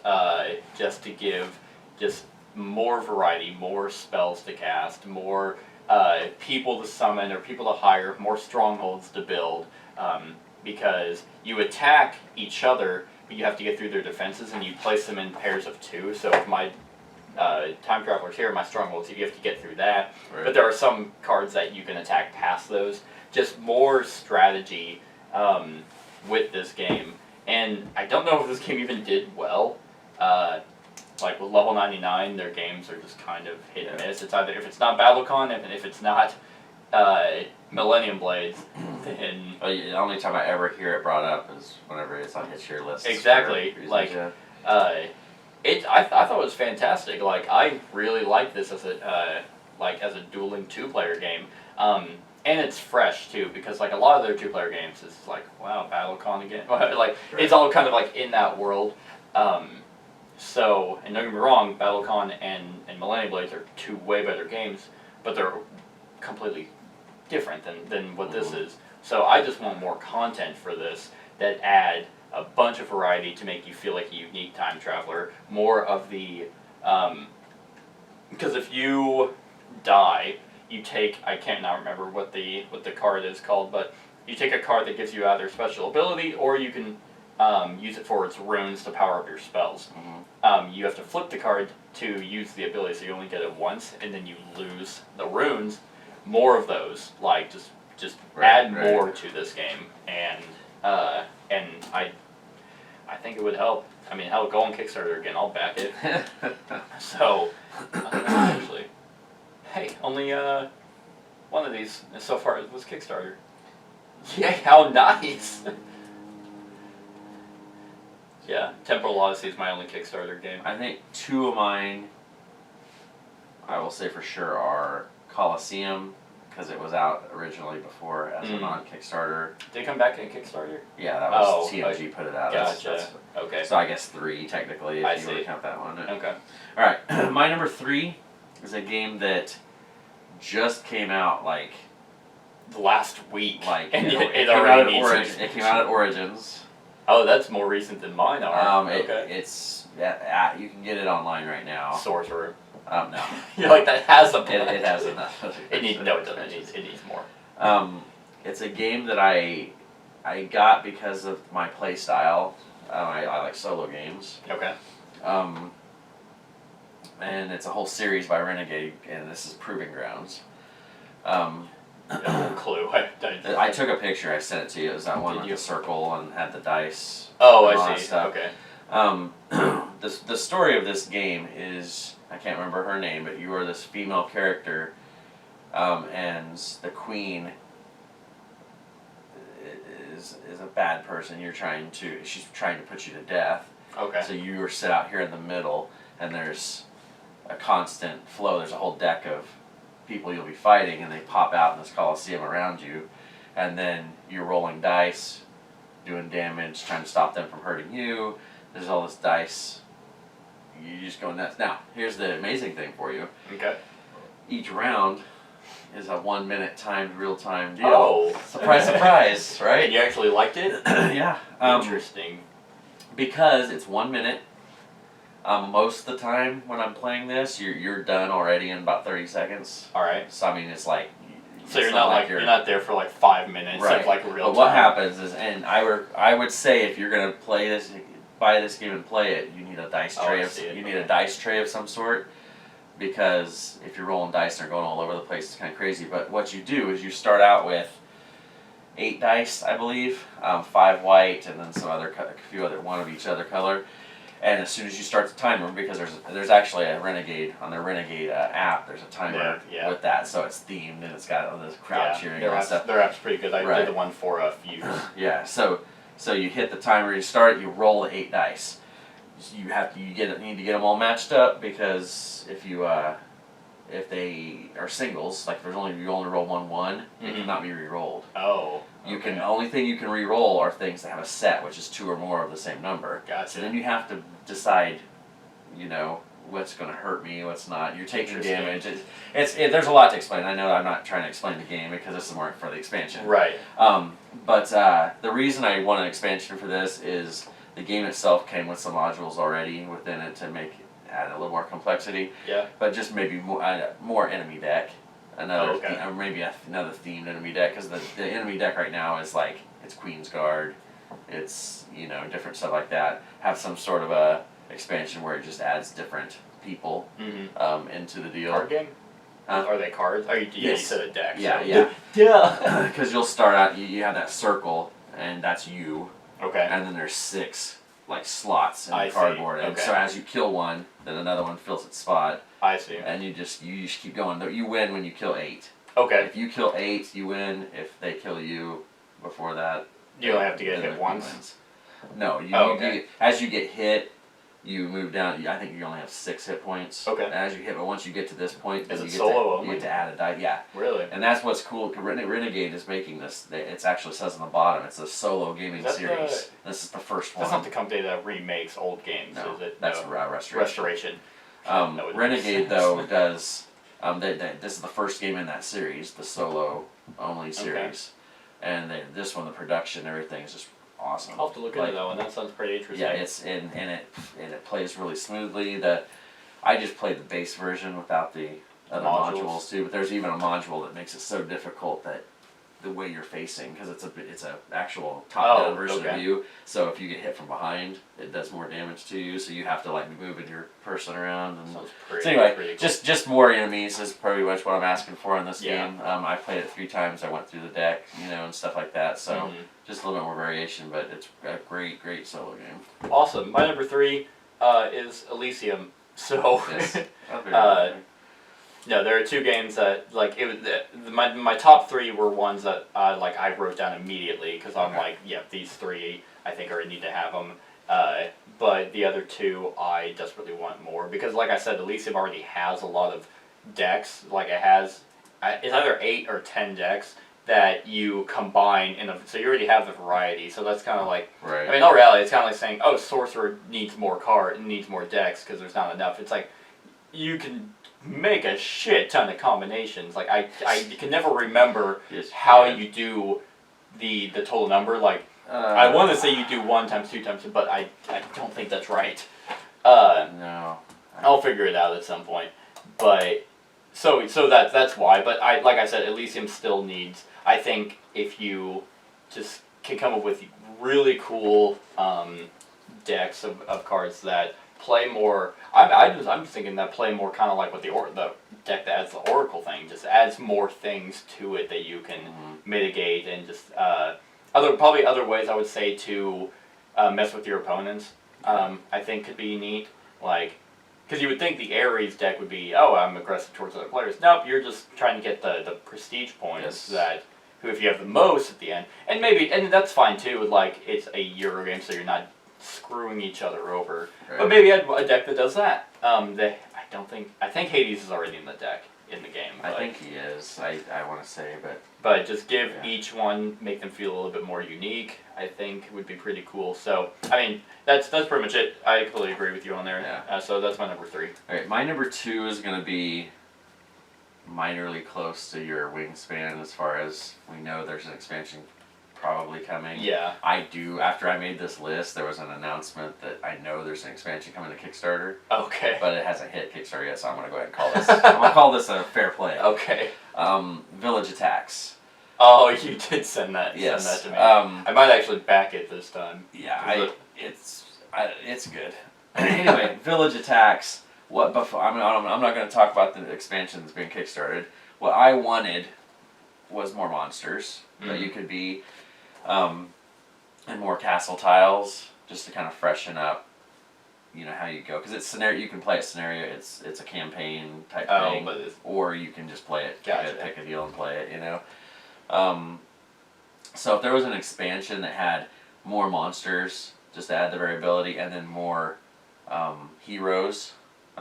Speaker 2: just to give just more variety, more spells to cast, more people to summon or people to hire, more strongholds to build. Because you attack each other, but you have to get through their defenses, and you place them in pairs of 2. So if my time travelers here, my strongholds, you have to get through that. Right. But there are some cards that you can attack past those. Just more strategy with this game. And I don't know if this game even did well. With level 99, their games are just kind of hit and miss. It's either, if it's not BattleCon, and if it's not Millennium Blades, then...
Speaker 3: the only time I ever hear it brought up is whenever it's on his tier list.
Speaker 2: Exactly. I thought it was fantastic. I really like this as a dueling 2-player game. and it's fresh too, because like a lot of their 2-player games is like, wow, BattleCon again. Like it's all kind of like in that world. So, and don't get me wrong, BattleCon and Millennium Blades are 2 way better games, but they're completely different than what this is. So I just want more content for this that add a bunch of variety to make you feel like a unique time traveler. More of the, because if you die, you take, I can't now remember what the card is called, but you take a card that gives you either special ability, or you can use it for its runes to power up your spells. You have to flip the card to use the ability, so you only get it once, and then you lose the runes. More of those, like just add more to this game, and I think it would help. I mean, hell, go on Kickstarter again. I'll back it. So, actually, hey, only one of these so far was Kickstarter. Yeah, how nice. Yeah, Temporal Odyssey is my only Kickstarter game.
Speaker 3: I think 2 of mine, I will say for sure, are Colosseum, because it was out originally before as a non-Kickstarter.
Speaker 2: Did it come back in Kickstarter?
Speaker 3: Yeah, that was TMG put it out.
Speaker 2: Gotcha. Okay.
Speaker 3: So I guess 3 technically, if you want to count that one.
Speaker 2: Okay.
Speaker 3: All right, my number 3 is a game that just came out like
Speaker 2: last week.
Speaker 3: Like
Speaker 2: and
Speaker 3: it
Speaker 2: came
Speaker 3: out at Origins.
Speaker 2: Oh, that's more recent than mine are.
Speaker 3: It's you can get it online right now.
Speaker 2: Sorcerer.
Speaker 3: No.
Speaker 2: You're like, that has a
Speaker 3: it has enough.
Speaker 2: It needs more.
Speaker 3: It's a game that I got because of my play style. I like solo games.
Speaker 2: Okay.
Speaker 3: And it's a whole series by Renegade, and this is Proving Grounds.
Speaker 2: No clue.
Speaker 3: I took a picture. I sent it to you. It was that one with the circle and had the dice.
Speaker 2: Oh, I see. Okay.
Speaker 3: The story of this game is, I can't remember her name, but you are this female character, and the queen is a bad person. She's trying to put you to death.
Speaker 2: Okay.
Speaker 3: So you are set out here in the middle, and there's a constant flow. There's a whole deck of people you'll be fighting, and they pop out in this coliseum around you, and then you're rolling dice, doing damage, trying to stop them from hurting you. There's all this dice. You just go nuts. Now, here's the amazing thing for you.
Speaker 2: Okay.
Speaker 3: Each round is a 1-minute timed real-time deal.
Speaker 2: Oh.
Speaker 3: Surprise, surprise, right?
Speaker 2: And you actually liked it?
Speaker 3: Yeah.
Speaker 2: Interesting.
Speaker 3: Because it's 1 minute. Most of the time when I'm playing this, you're done already in about 30 seconds.
Speaker 2: All right.
Speaker 3: So I mean, it's like.
Speaker 2: So you're not there for like 5 minutes of like real time.
Speaker 3: But what happens is, and I would say if you're gonna buy this game and play it, you need a dice tray. Need a dice tray of some sort, because if you're rolling dice and they're going all over the place, it's kind of crazy. But what you do is you start out with 8 dice, I believe, 5 white, and then a few other, one of each other color. And as soon as you start the timer, because there's actually a Renegade on their Renegade app, there's a timer with that, so it's themed and it's got all this crowd cheering and stuff.
Speaker 2: Their app's pretty good. I did the one for a few.
Speaker 3: Yeah, so you hit the timer, you start, you roll the 8 dice. You need to get them all matched up, because if they are singles, like you only roll 1-1, it cannot be re-rolled.
Speaker 2: Oh.
Speaker 3: The only thing you can re-roll are things that have a set, which is 2 or more of the same number.
Speaker 2: Gotcha.
Speaker 3: So then you have to decide, what's going to hurt me, what's not. You're taking damage. There's a lot to explain. I know I'm not trying to explain the game, because this is more for the expansion.
Speaker 2: Right.
Speaker 3: But the reason I want an expansion for this is the game itself came with some modules already within it to add a little more complexity.
Speaker 2: Yeah.
Speaker 3: But just maybe more enemy deck. Another themed enemy deck, because the enemy deck right now is like, it's Queen's Guard, it's different stuff like that. Have some sort of a expansion where it just adds different people into the deal.
Speaker 2: Card game? Are they cards? Oh, you said a deck.
Speaker 3: Yeah. Yeah. Because you'll start out, you have that circle, and that's you.
Speaker 2: Okay.
Speaker 3: And then there's 6 slots in the cardboard, and so as you kill one, then another one fills its spot.
Speaker 2: I see.
Speaker 3: And you just keep going. You win when you kill 8.
Speaker 2: Okay.
Speaker 3: If you kill 8, you win. If they kill you before that,
Speaker 2: you don't have to get hit once.
Speaker 3: Wins. No. As you get hit, you move down. I think you only have 6 hit points.
Speaker 2: Okay.
Speaker 3: As you hit, but once you get to this point,
Speaker 2: is it solo
Speaker 3: you get to add a die. Yeah.
Speaker 2: Really?
Speaker 3: And that's what's cool. Renegade is making this. It actually says on the bottom, it's a solo gaming series. This is the first one.
Speaker 2: That's not the company that remakes old games,
Speaker 3: no,
Speaker 2: is it?
Speaker 3: That's Restoration. Renegade though does. This is the first game in that series, the solo only series, and this one, the production, everything is just awesome.
Speaker 2: I'll have to look into that one. That sounds pretty interesting.
Speaker 3: Yeah, it plays really smoothly. I just played the base version without the other modules too, but there's even a module that makes it so difficult that the way you're facing, because it's a actual top-down version of you. So if you get hit from behind, it does more damage to you. So you have to like be moving your person around. And so anyway, cool. just more enemies is pretty much what I'm asking for in this game. I played it 3 times. I went through the deck, and stuff like that. So just a little bit more variation, but it's a great solo game.
Speaker 2: Awesome. My number 3 is Elysium. So.
Speaker 3: Yes.
Speaker 2: No, there are 2 games that my top 3 were ones that I wrote down immediately because I'm these 3 I think I need to have them. But the other 2 I desperately want more because, like I said, Elysium already has a lot of decks. Like it's either 8 or 10 decks that you combine so you already have the variety. So that's kind of like
Speaker 3: right.
Speaker 2: I mean, in all reality, it's kind of like saying, oh, Sorcerer needs more needs more decks because there's not enough. It's like you can make a shit ton of combinations. Like I can never remember how you do the total number. Like I want to say you do 1 times 2 times, but I don't think that's right.
Speaker 3: No.
Speaker 2: I'll figure it out at some point. But so that's why. But like I said, Elysium still needs. I think if you just can come up with really cool decks of cards that play more. I'm thinking that play more kind of like what the deck that adds the Oracle thing just adds more things to it that you can mitigate and just other ways I would say to mess with your opponents. I think could be neat, like because you would think the Ares deck would be I'm aggressive towards other players. Nope, you're just trying to get the prestige points if you have the most at the end, and that's fine too. Like it's a Euro game, so you're not screwing each other over. Right. But maybe add a deck that does that. I think Hades is already in the deck in the game.
Speaker 3: I think he is. I want to say,
Speaker 2: but just give each one, make them feel a little bit more unique. I think would be pretty cool. So I mean, that's pretty much it. I completely agree with you on there.
Speaker 3: Yeah.
Speaker 2: So that's my number 3.
Speaker 3: All right, my number 2 is going to be minorly close to your Wingspan as far as we know. There's an expansion probably coming.
Speaker 2: Yeah.
Speaker 3: After I made this list, there was an announcement that I know there's an expansion coming to Kickstarter.
Speaker 2: Okay.
Speaker 3: But it hasn't hit Kickstarter yet, so I'm going to go ahead and call this. I'm going to call this a fair play.
Speaker 2: Okay.
Speaker 3: Village Attacks.
Speaker 2: Oh, you did send that.
Speaker 3: Yes.
Speaker 2: Send that to me. I might actually back it this time.
Speaker 3: Yeah, it's good. Anyway, Village Attacks. I'm not going to talk about the expansion that's being kickstarted. What I wanted was more monsters, but you could be, and more castle tiles, just to kind of freshen up, how you go. Because it's scenario. You can play a scenario. It's a campaign type thing, or you can just play it.
Speaker 2: Gotcha.
Speaker 3: Pick a deal and play it. So if there was an expansion that had more monsters, just to add the variability, and then more heroes.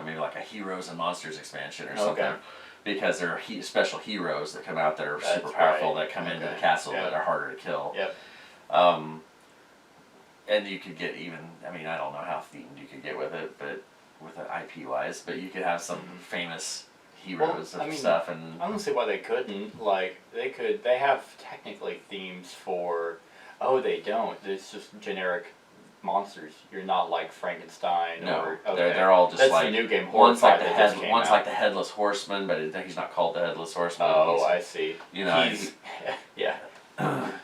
Speaker 3: Maybe like a Heroes and Monsters expansion or something. Okay. Because there are special heroes that come out that are super powerful that come into the castle that are harder to kill.
Speaker 2: Yep.
Speaker 3: And you could get even, I don't know how themed you could get with it, but with it IP-wise, but you could have some famous heroes and stuff. And
Speaker 2: I don't see why they couldn't. Like, they have technically themes for, they don't. It's just generic monsters. You're not like Frankenstein or
Speaker 3: they're all just
Speaker 2: that's the new game.
Speaker 3: One's like the headless horseman, but he's not called the headless horseman.
Speaker 2: Oh, I see.
Speaker 3: He's
Speaker 2: yeah.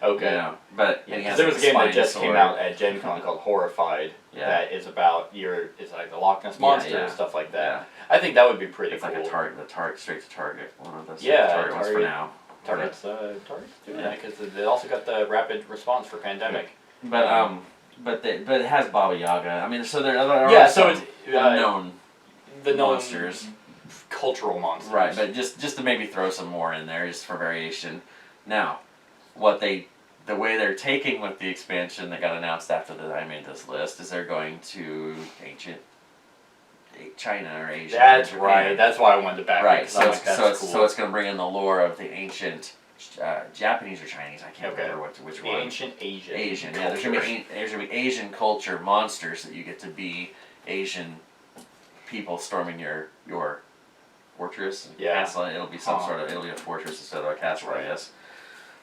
Speaker 2: Okay.
Speaker 3: But
Speaker 2: there was a game that just came out at Gen Con called Horrified. Yeah. That is about it's like the Loch Ness monster and stuff like that. Yeah. I think that would be pretty cool.
Speaker 3: It's like the target straight to target. One of those target ones for now.
Speaker 2: Target's doing that because they also got the rapid response for pandemic.
Speaker 3: But it has Baba Yaga. So there are
Speaker 2: it's
Speaker 3: known
Speaker 2: the
Speaker 3: monsters,
Speaker 2: cultural monsters.
Speaker 3: Right, but just to maybe throw some more in there just for variation. Now, what the the way they're taking with the expansion that got announced after I made this list is they're going to ancient China or Asia.
Speaker 2: That's right. That's why I wanted to back.
Speaker 3: Right. So it's going to bring in the lore of the ancient Japanese or Chinese. I can't remember which one.
Speaker 2: The ancient Asian.
Speaker 3: Asian. Yeah. There's gonna be Asian culture monsters that you get to be Asian people storming your fortress and castle. It'll be it'll be a fortress instead of a castle, I guess.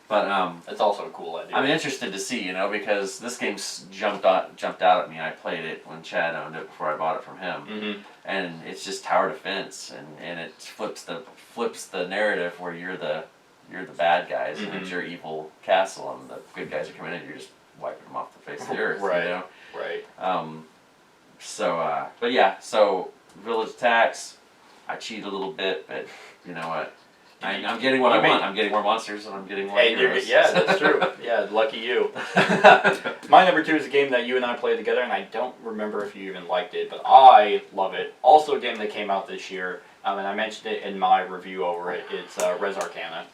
Speaker 3: But
Speaker 2: it's also a cool idea.
Speaker 3: I'm interested to see, because this game jumped out at me. I played it when Chad owned it before I bought it from him, and it's just tower defense, and it flips the narrative where you're the bad guys and it's your evil castle, and the good guys are coming in. You're just wiping them off the face of the earth,
Speaker 2: Right.
Speaker 3: But yeah, so village tax. I cheat a little bit, but you know what? I'm getting what I want. I'm getting more monsters and I'm getting more heroes.
Speaker 2: Yeah, that's true. Yeah, lucky you. My number 2 is a game that you and I played together, and I don't remember if you even liked it, but I love it. Also a game that came out this year, and I mentioned it in my review over it. It's Res Arcana.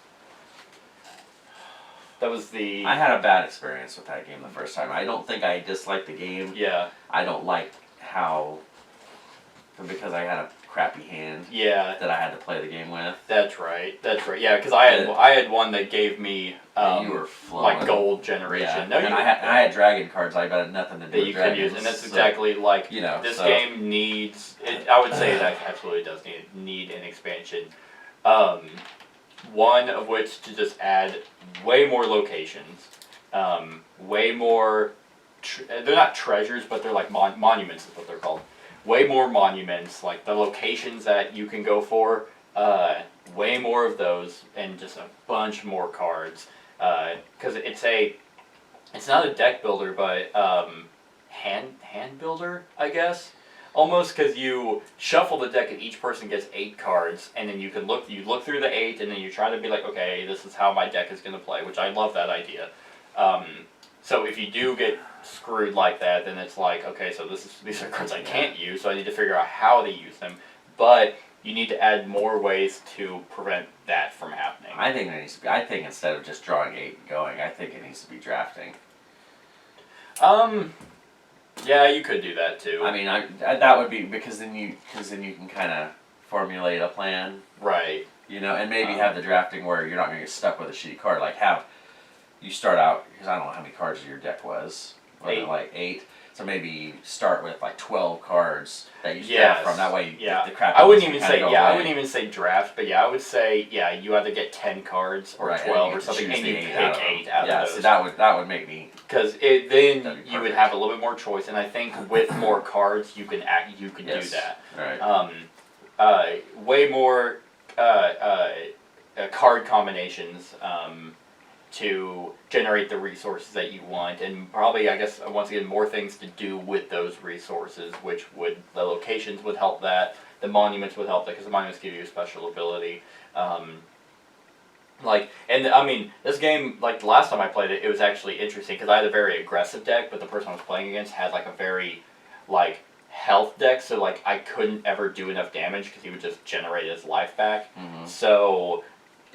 Speaker 2: That was the...
Speaker 3: I had a bad experience with that game the first time. I don't think I disliked the game.
Speaker 2: Yeah.
Speaker 3: I don't like how... Because I had a crappy hand that I had to play the game with.
Speaker 2: That's right. Yeah, because I had one that gave me
Speaker 3: you were
Speaker 2: like gold generation.
Speaker 3: Yeah. I had dragon cards. I had nothing to do with dragons.
Speaker 2: Could use, and that's exactly like this game needs. I would say that absolutely does need an expansion. One of which to just add way more locations, way more. They're not treasures, but they're like monuments is what they're called. Way more monuments, like the locations that you can go for, way more of those, and just a bunch more cards. Because it's not a deck builder, but hand builder, I guess. Almost, because you shuffle the deck and each person gets 8 cards, and then you look through the 8, and then you try to be like, okay, this is how my deck is going to play, which I love that idea. So if you do get screwed like that, then it's like, okay, so these are cards I can't use, so I need to figure out how to use them. But you need to add more ways to prevent that from happening.
Speaker 3: I think I think instead of just drawing 8 and going, I think it needs to be drafting.
Speaker 2: Yeah, you could do that too.
Speaker 3: I mean, that would be because then you can kind of formulate a plan,
Speaker 2: right?
Speaker 3: And maybe have the drafting where you're not going to get stuck with a shitty card. Like you start out, because I don't know how many cards your deck was.
Speaker 2: 8.
Speaker 3: Like 8. So maybe start with like 12 cards that you draft from. That way you get the crap.
Speaker 2: I wouldn't even say draft, but I would say you either get 10 cards or 12 or something, and you pick 8 out of those.
Speaker 3: So that would make me.
Speaker 2: Because then you would have a little bit more choice, and I think with more cards you can do that.
Speaker 3: Right.
Speaker 2: Way more card combinations. To generate the resources that you want, and probably, I guess, once again, more things to do with those resources, the locations would help that, the monuments would help that, because the monuments give you a special ability. This game, like, the last time I played it, it was actually interesting, because I had a very aggressive deck, but the person I was playing against had, like, a very, like, health deck, so, like, I couldn't ever do enough damage, because he would just generate his life back.
Speaker 3: Mm-hmm.
Speaker 2: So...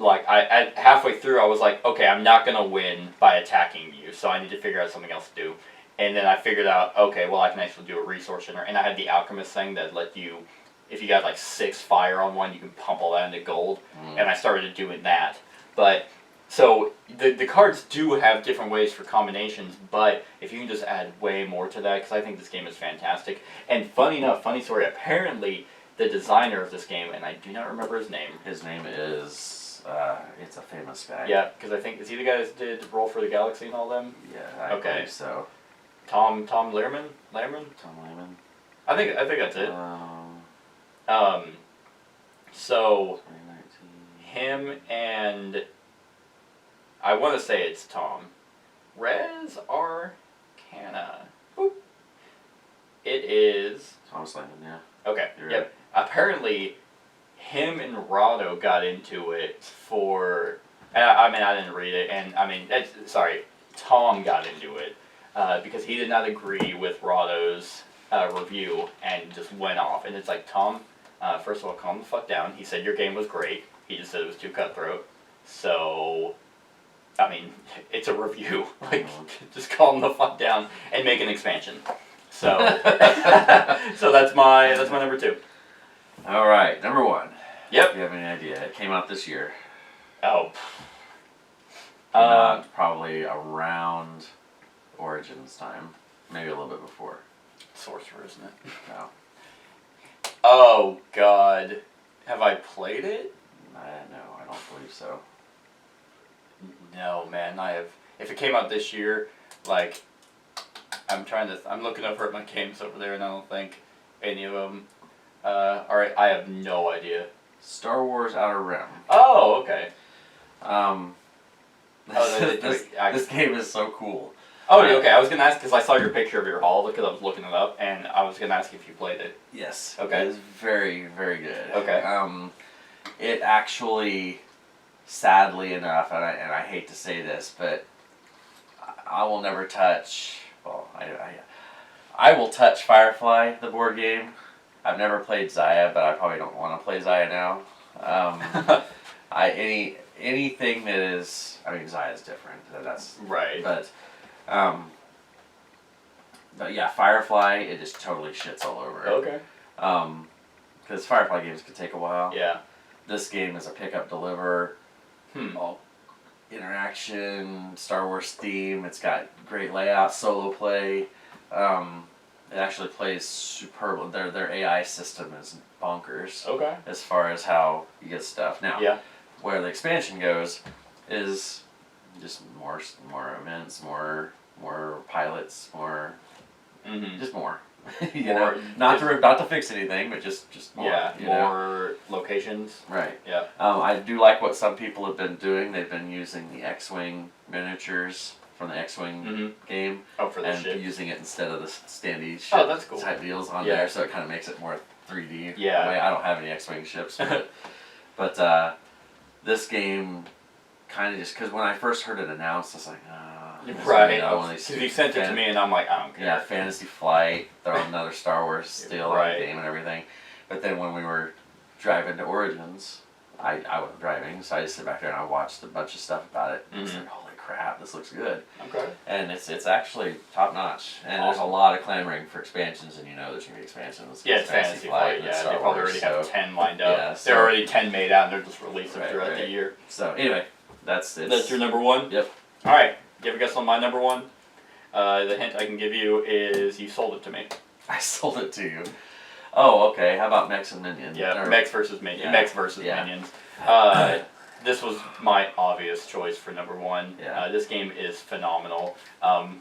Speaker 2: like, I halfway through, I was like, okay, I'm not going to win by attacking you, so I need to figure out something else to do. And then I figured out, okay, well, I can actually do a resource generator. And I had the alchemist thing that let you, if you got like 6 fire on one, you can pump all that into gold. And I started doing that. But, so, the cards do have different ways for combinations, but if you can just add way more to that, because I think this game is fantastic. And funny story, apparently the designer of this game, and I do not remember his name.
Speaker 3: His name is... it's a famous guy.
Speaker 2: Yeah, because I think, is he the guy that did Roll for the Galaxy and all them?
Speaker 3: Yeah, I believe so.
Speaker 2: Tom Lehrman?
Speaker 3: Tom Lehrman.
Speaker 2: I think that's it. So,
Speaker 3: 2019.
Speaker 2: him and, I want to say it's Tom. Res Arcana. Boop. It is...
Speaker 3: Thomas Lehrman, yeah.
Speaker 2: Okay,
Speaker 3: You're
Speaker 2: yep. Right. Apparently... him and Rado got into it for... I didn't read it, and Tom got into it because he did not agree with Rado's review and just went off. And it's like, Tom, first of all, calm the fuck down. He said your game was great. He just said it was too cutthroat. So, I mean, it's a review. Like, just calm the fuck down and make an expansion. So, so that's my number 2.
Speaker 3: All right, number 1.
Speaker 2: Yep.
Speaker 3: Do you have any idea? It came out this year.
Speaker 2: Oh.
Speaker 3: Probably around Origins time, maybe a little bit before.
Speaker 2: Sorcerer, isn't it?
Speaker 3: No.
Speaker 2: Oh God, have I played it?
Speaker 3: No, I don't believe so.
Speaker 2: No, man, I have. If it came out this year, like, I'm looking over at my games over there, and I don't think any of them. Alright, I have no idea.
Speaker 3: Star Wars Outer Rim.
Speaker 2: Oh, okay.
Speaker 3: This game is so cool.
Speaker 2: Oh, okay. I was gonna ask because I saw your picture of your haul because I was looking it up, and I was gonna ask if you played it.
Speaker 3: Yes.
Speaker 2: Okay.
Speaker 3: It is very, very good.
Speaker 2: Okay.
Speaker 3: It actually, sadly enough, and I hate to say this, but I will never touch. Well, I will touch Firefly, the board game. I've never played Zaya, but I probably don't want to play Zaya now. Anything that is, I mean, Zaya's different. That's
Speaker 2: right.
Speaker 3: But yeah, Firefly, it just totally shits all over it.
Speaker 2: Okay.
Speaker 3: Because Firefly games could take a while.
Speaker 2: Yeah.
Speaker 3: This game is a pick up deliver.
Speaker 2: All
Speaker 3: interaction, Star Wars theme. It's got great layout, solo play. It actually plays superb. Their AI system is bonkers.
Speaker 2: Okay.
Speaker 3: As far as how you get stuff. Now,
Speaker 2: yeah.
Speaker 3: Where the expansion goes is just more events, more pilots, more, just more. Not to fix anything, but just more.
Speaker 2: Yeah, more locations.
Speaker 3: Right.
Speaker 2: Yeah.
Speaker 3: I do like what some people have been doing. They've been using the X-wing miniatures from the X-wing game,
Speaker 2: for the ship,
Speaker 3: using it instead of the standee ship
Speaker 2: that's cool.
Speaker 3: type deals on there, so it kind of makes it more 3D.
Speaker 2: Yeah.
Speaker 3: I don't have any X-wing ships, but this game kind of just because when I first heard it announced, I was like,
Speaker 2: right. Because you sent it to me, and I'm like, I don't care.
Speaker 3: Yeah, Fantasy Flight, throw another Star Wars steal on the game and everything. But then when we were driving to Origins, I wasn't driving, so I just sit back there and I watched a bunch of stuff about it. And I was like, holy crap, this looks good.
Speaker 2: Okay.
Speaker 3: And it's actually top notch. And
Speaker 2: awesome.
Speaker 3: There's a lot of clamoring for expansions, and you know there's going to be expansions.
Speaker 2: Yeah, it's Fantasy Flight. Yeah, they probably already have 10 lined up.
Speaker 3: Yeah,
Speaker 2: there are already 10 made out, and they're just releasing throughout the year.
Speaker 3: So anyway, that's
Speaker 2: your number 1?
Speaker 3: Yep.
Speaker 2: All right. Do you have a guess on my number 1? The hint I can give you is you sold it to me.
Speaker 3: I sold it to you. Oh, okay. How about Mechs and Minions?
Speaker 2: Yeah, Mechs versus Minions.
Speaker 3: Yeah.
Speaker 2: Mechs versus Minions. This was my obvious choice for number 1.
Speaker 3: Yeah.
Speaker 2: This game is phenomenal,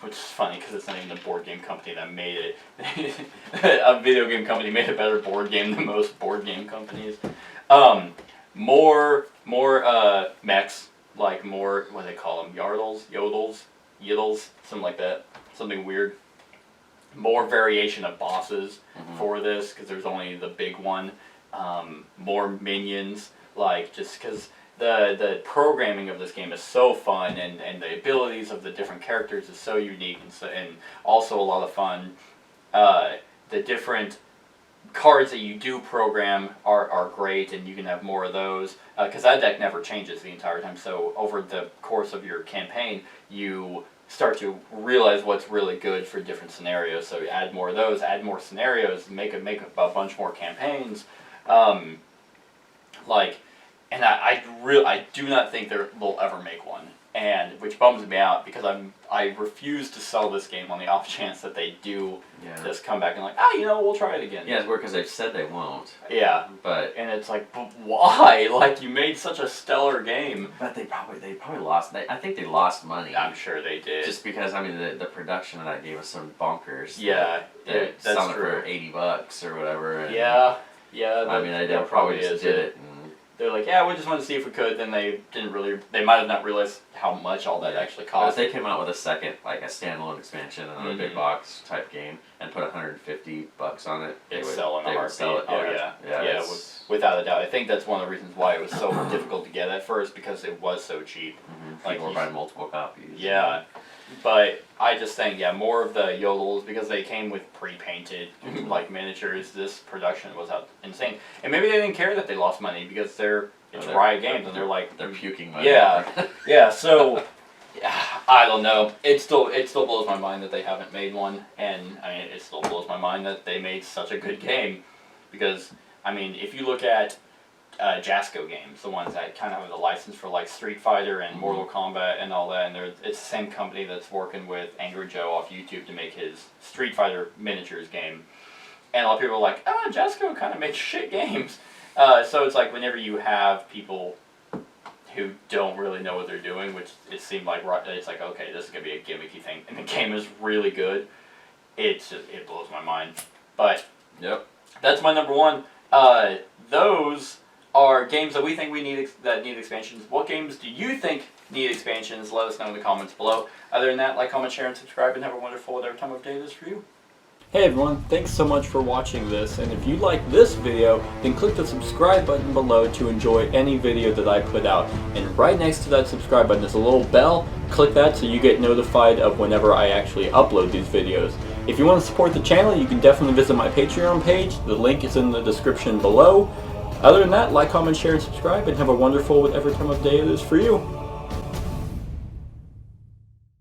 Speaker 2: which is funny because it's not even a board game company that made it. A video game company made a better board game than most board game companies. More mechs, like more, what do they call them, yodels, something like that, something weird. More variation of bosses for this, because there's only the big one. More minions, like, just because the programming of this game is so fun, and the abilities of the different characters is so unique, and also a lot of fun. The different cards that you do program are great, and you can have more of those, because that deck never changes the entire time. So over the course of your campaign, you start to realize what's really good for different scenarios. So you add more of those, add more scenarios, make a bunch more campaigns. And I do not think they'll ever make one, and which bums me out because I refuse to sell this game on the off chance that they do just come back and like, we'll try it again.
Speaker 3: Yeah, it's weird because they've said they won't.
Speaker 2: Yeah,
Speaker 3: but
Speaker 2: it's like, but why? Like, you made such a stellar game.
Speaker 3: But they probably lost. I think they lost money.
Speaker 2: I'm sure they did.
Speaker 3: Just because the production of that game was so bonkers.
Speaker 2: Yeah,
Speaker 3: that's selling it for $80 or whatever. And
Speaker 2: yeah.
Speaker 3: They probably just did it.
Speaker 2: They're like, we just wanted to see if we could. Then they they might have not realized how much all that actually cost.
Speaker 3: But if they came out with a second, like a standalone expansion, another big box type game, and put $150 on it,
Speaker 2: they would sell in a heartbeat.
Speaker 3: Sell it.
Speaker 2: Yeah, without a doubt. I think that's one of the reasons why it was so difficult to get at first, because it was so cheap.
Speaker 3: Like, people were buying multiple copies.
Speaker 2: Yeah. But I just think, more of the yodels, because they came with pre-painted, like, miniatures. This production was insane. And maybe they didn't care that they lost money, because it's Riot Games, and they're like...
Speaker 3: They're puking money.
Speaker 2: Yeah, so I don't know. It still blows my mind that they haven't made one, and I mean, it still blows my mind that they made such a good game, because I mean, if you look at Jasco games, the ones that kind of have the license for like Street Fighter and Mortal Kombat and all that, and it's the same company that's working with Angry Joe off YouTube to make his Street Fighter miniatures game, and a lot of people are like, Jasco kind of makes shit games, so it's like whenever you have people who don't really know what they're doing, which it seemed like it's like, okay, this is gonna be a gimmicky thing, and the game is really good. It blows my mind. But
Speaker 3: yep,
Speaker 2: that's my number one. Those are games that we think that need expansions. What games do you think need expansions? Let us know in the comments below. Other than that, like, comment, share, and subscribe, and have a wonderful whatever time of day it is for you. Hey everyone, thanks so much for watching this, and if you like this video, then click the subscribe button below to enjoy any video that I put out. And right next to that subscribe button is a little bell. Click that so you get notified of whenever I actually upload these videos. If you want to support the channel, you can definitely visit my Patreon page. The link is in the description below. Other than that, like, comment, share, and subscribe, and have a wonderful whatever time of day it is for you.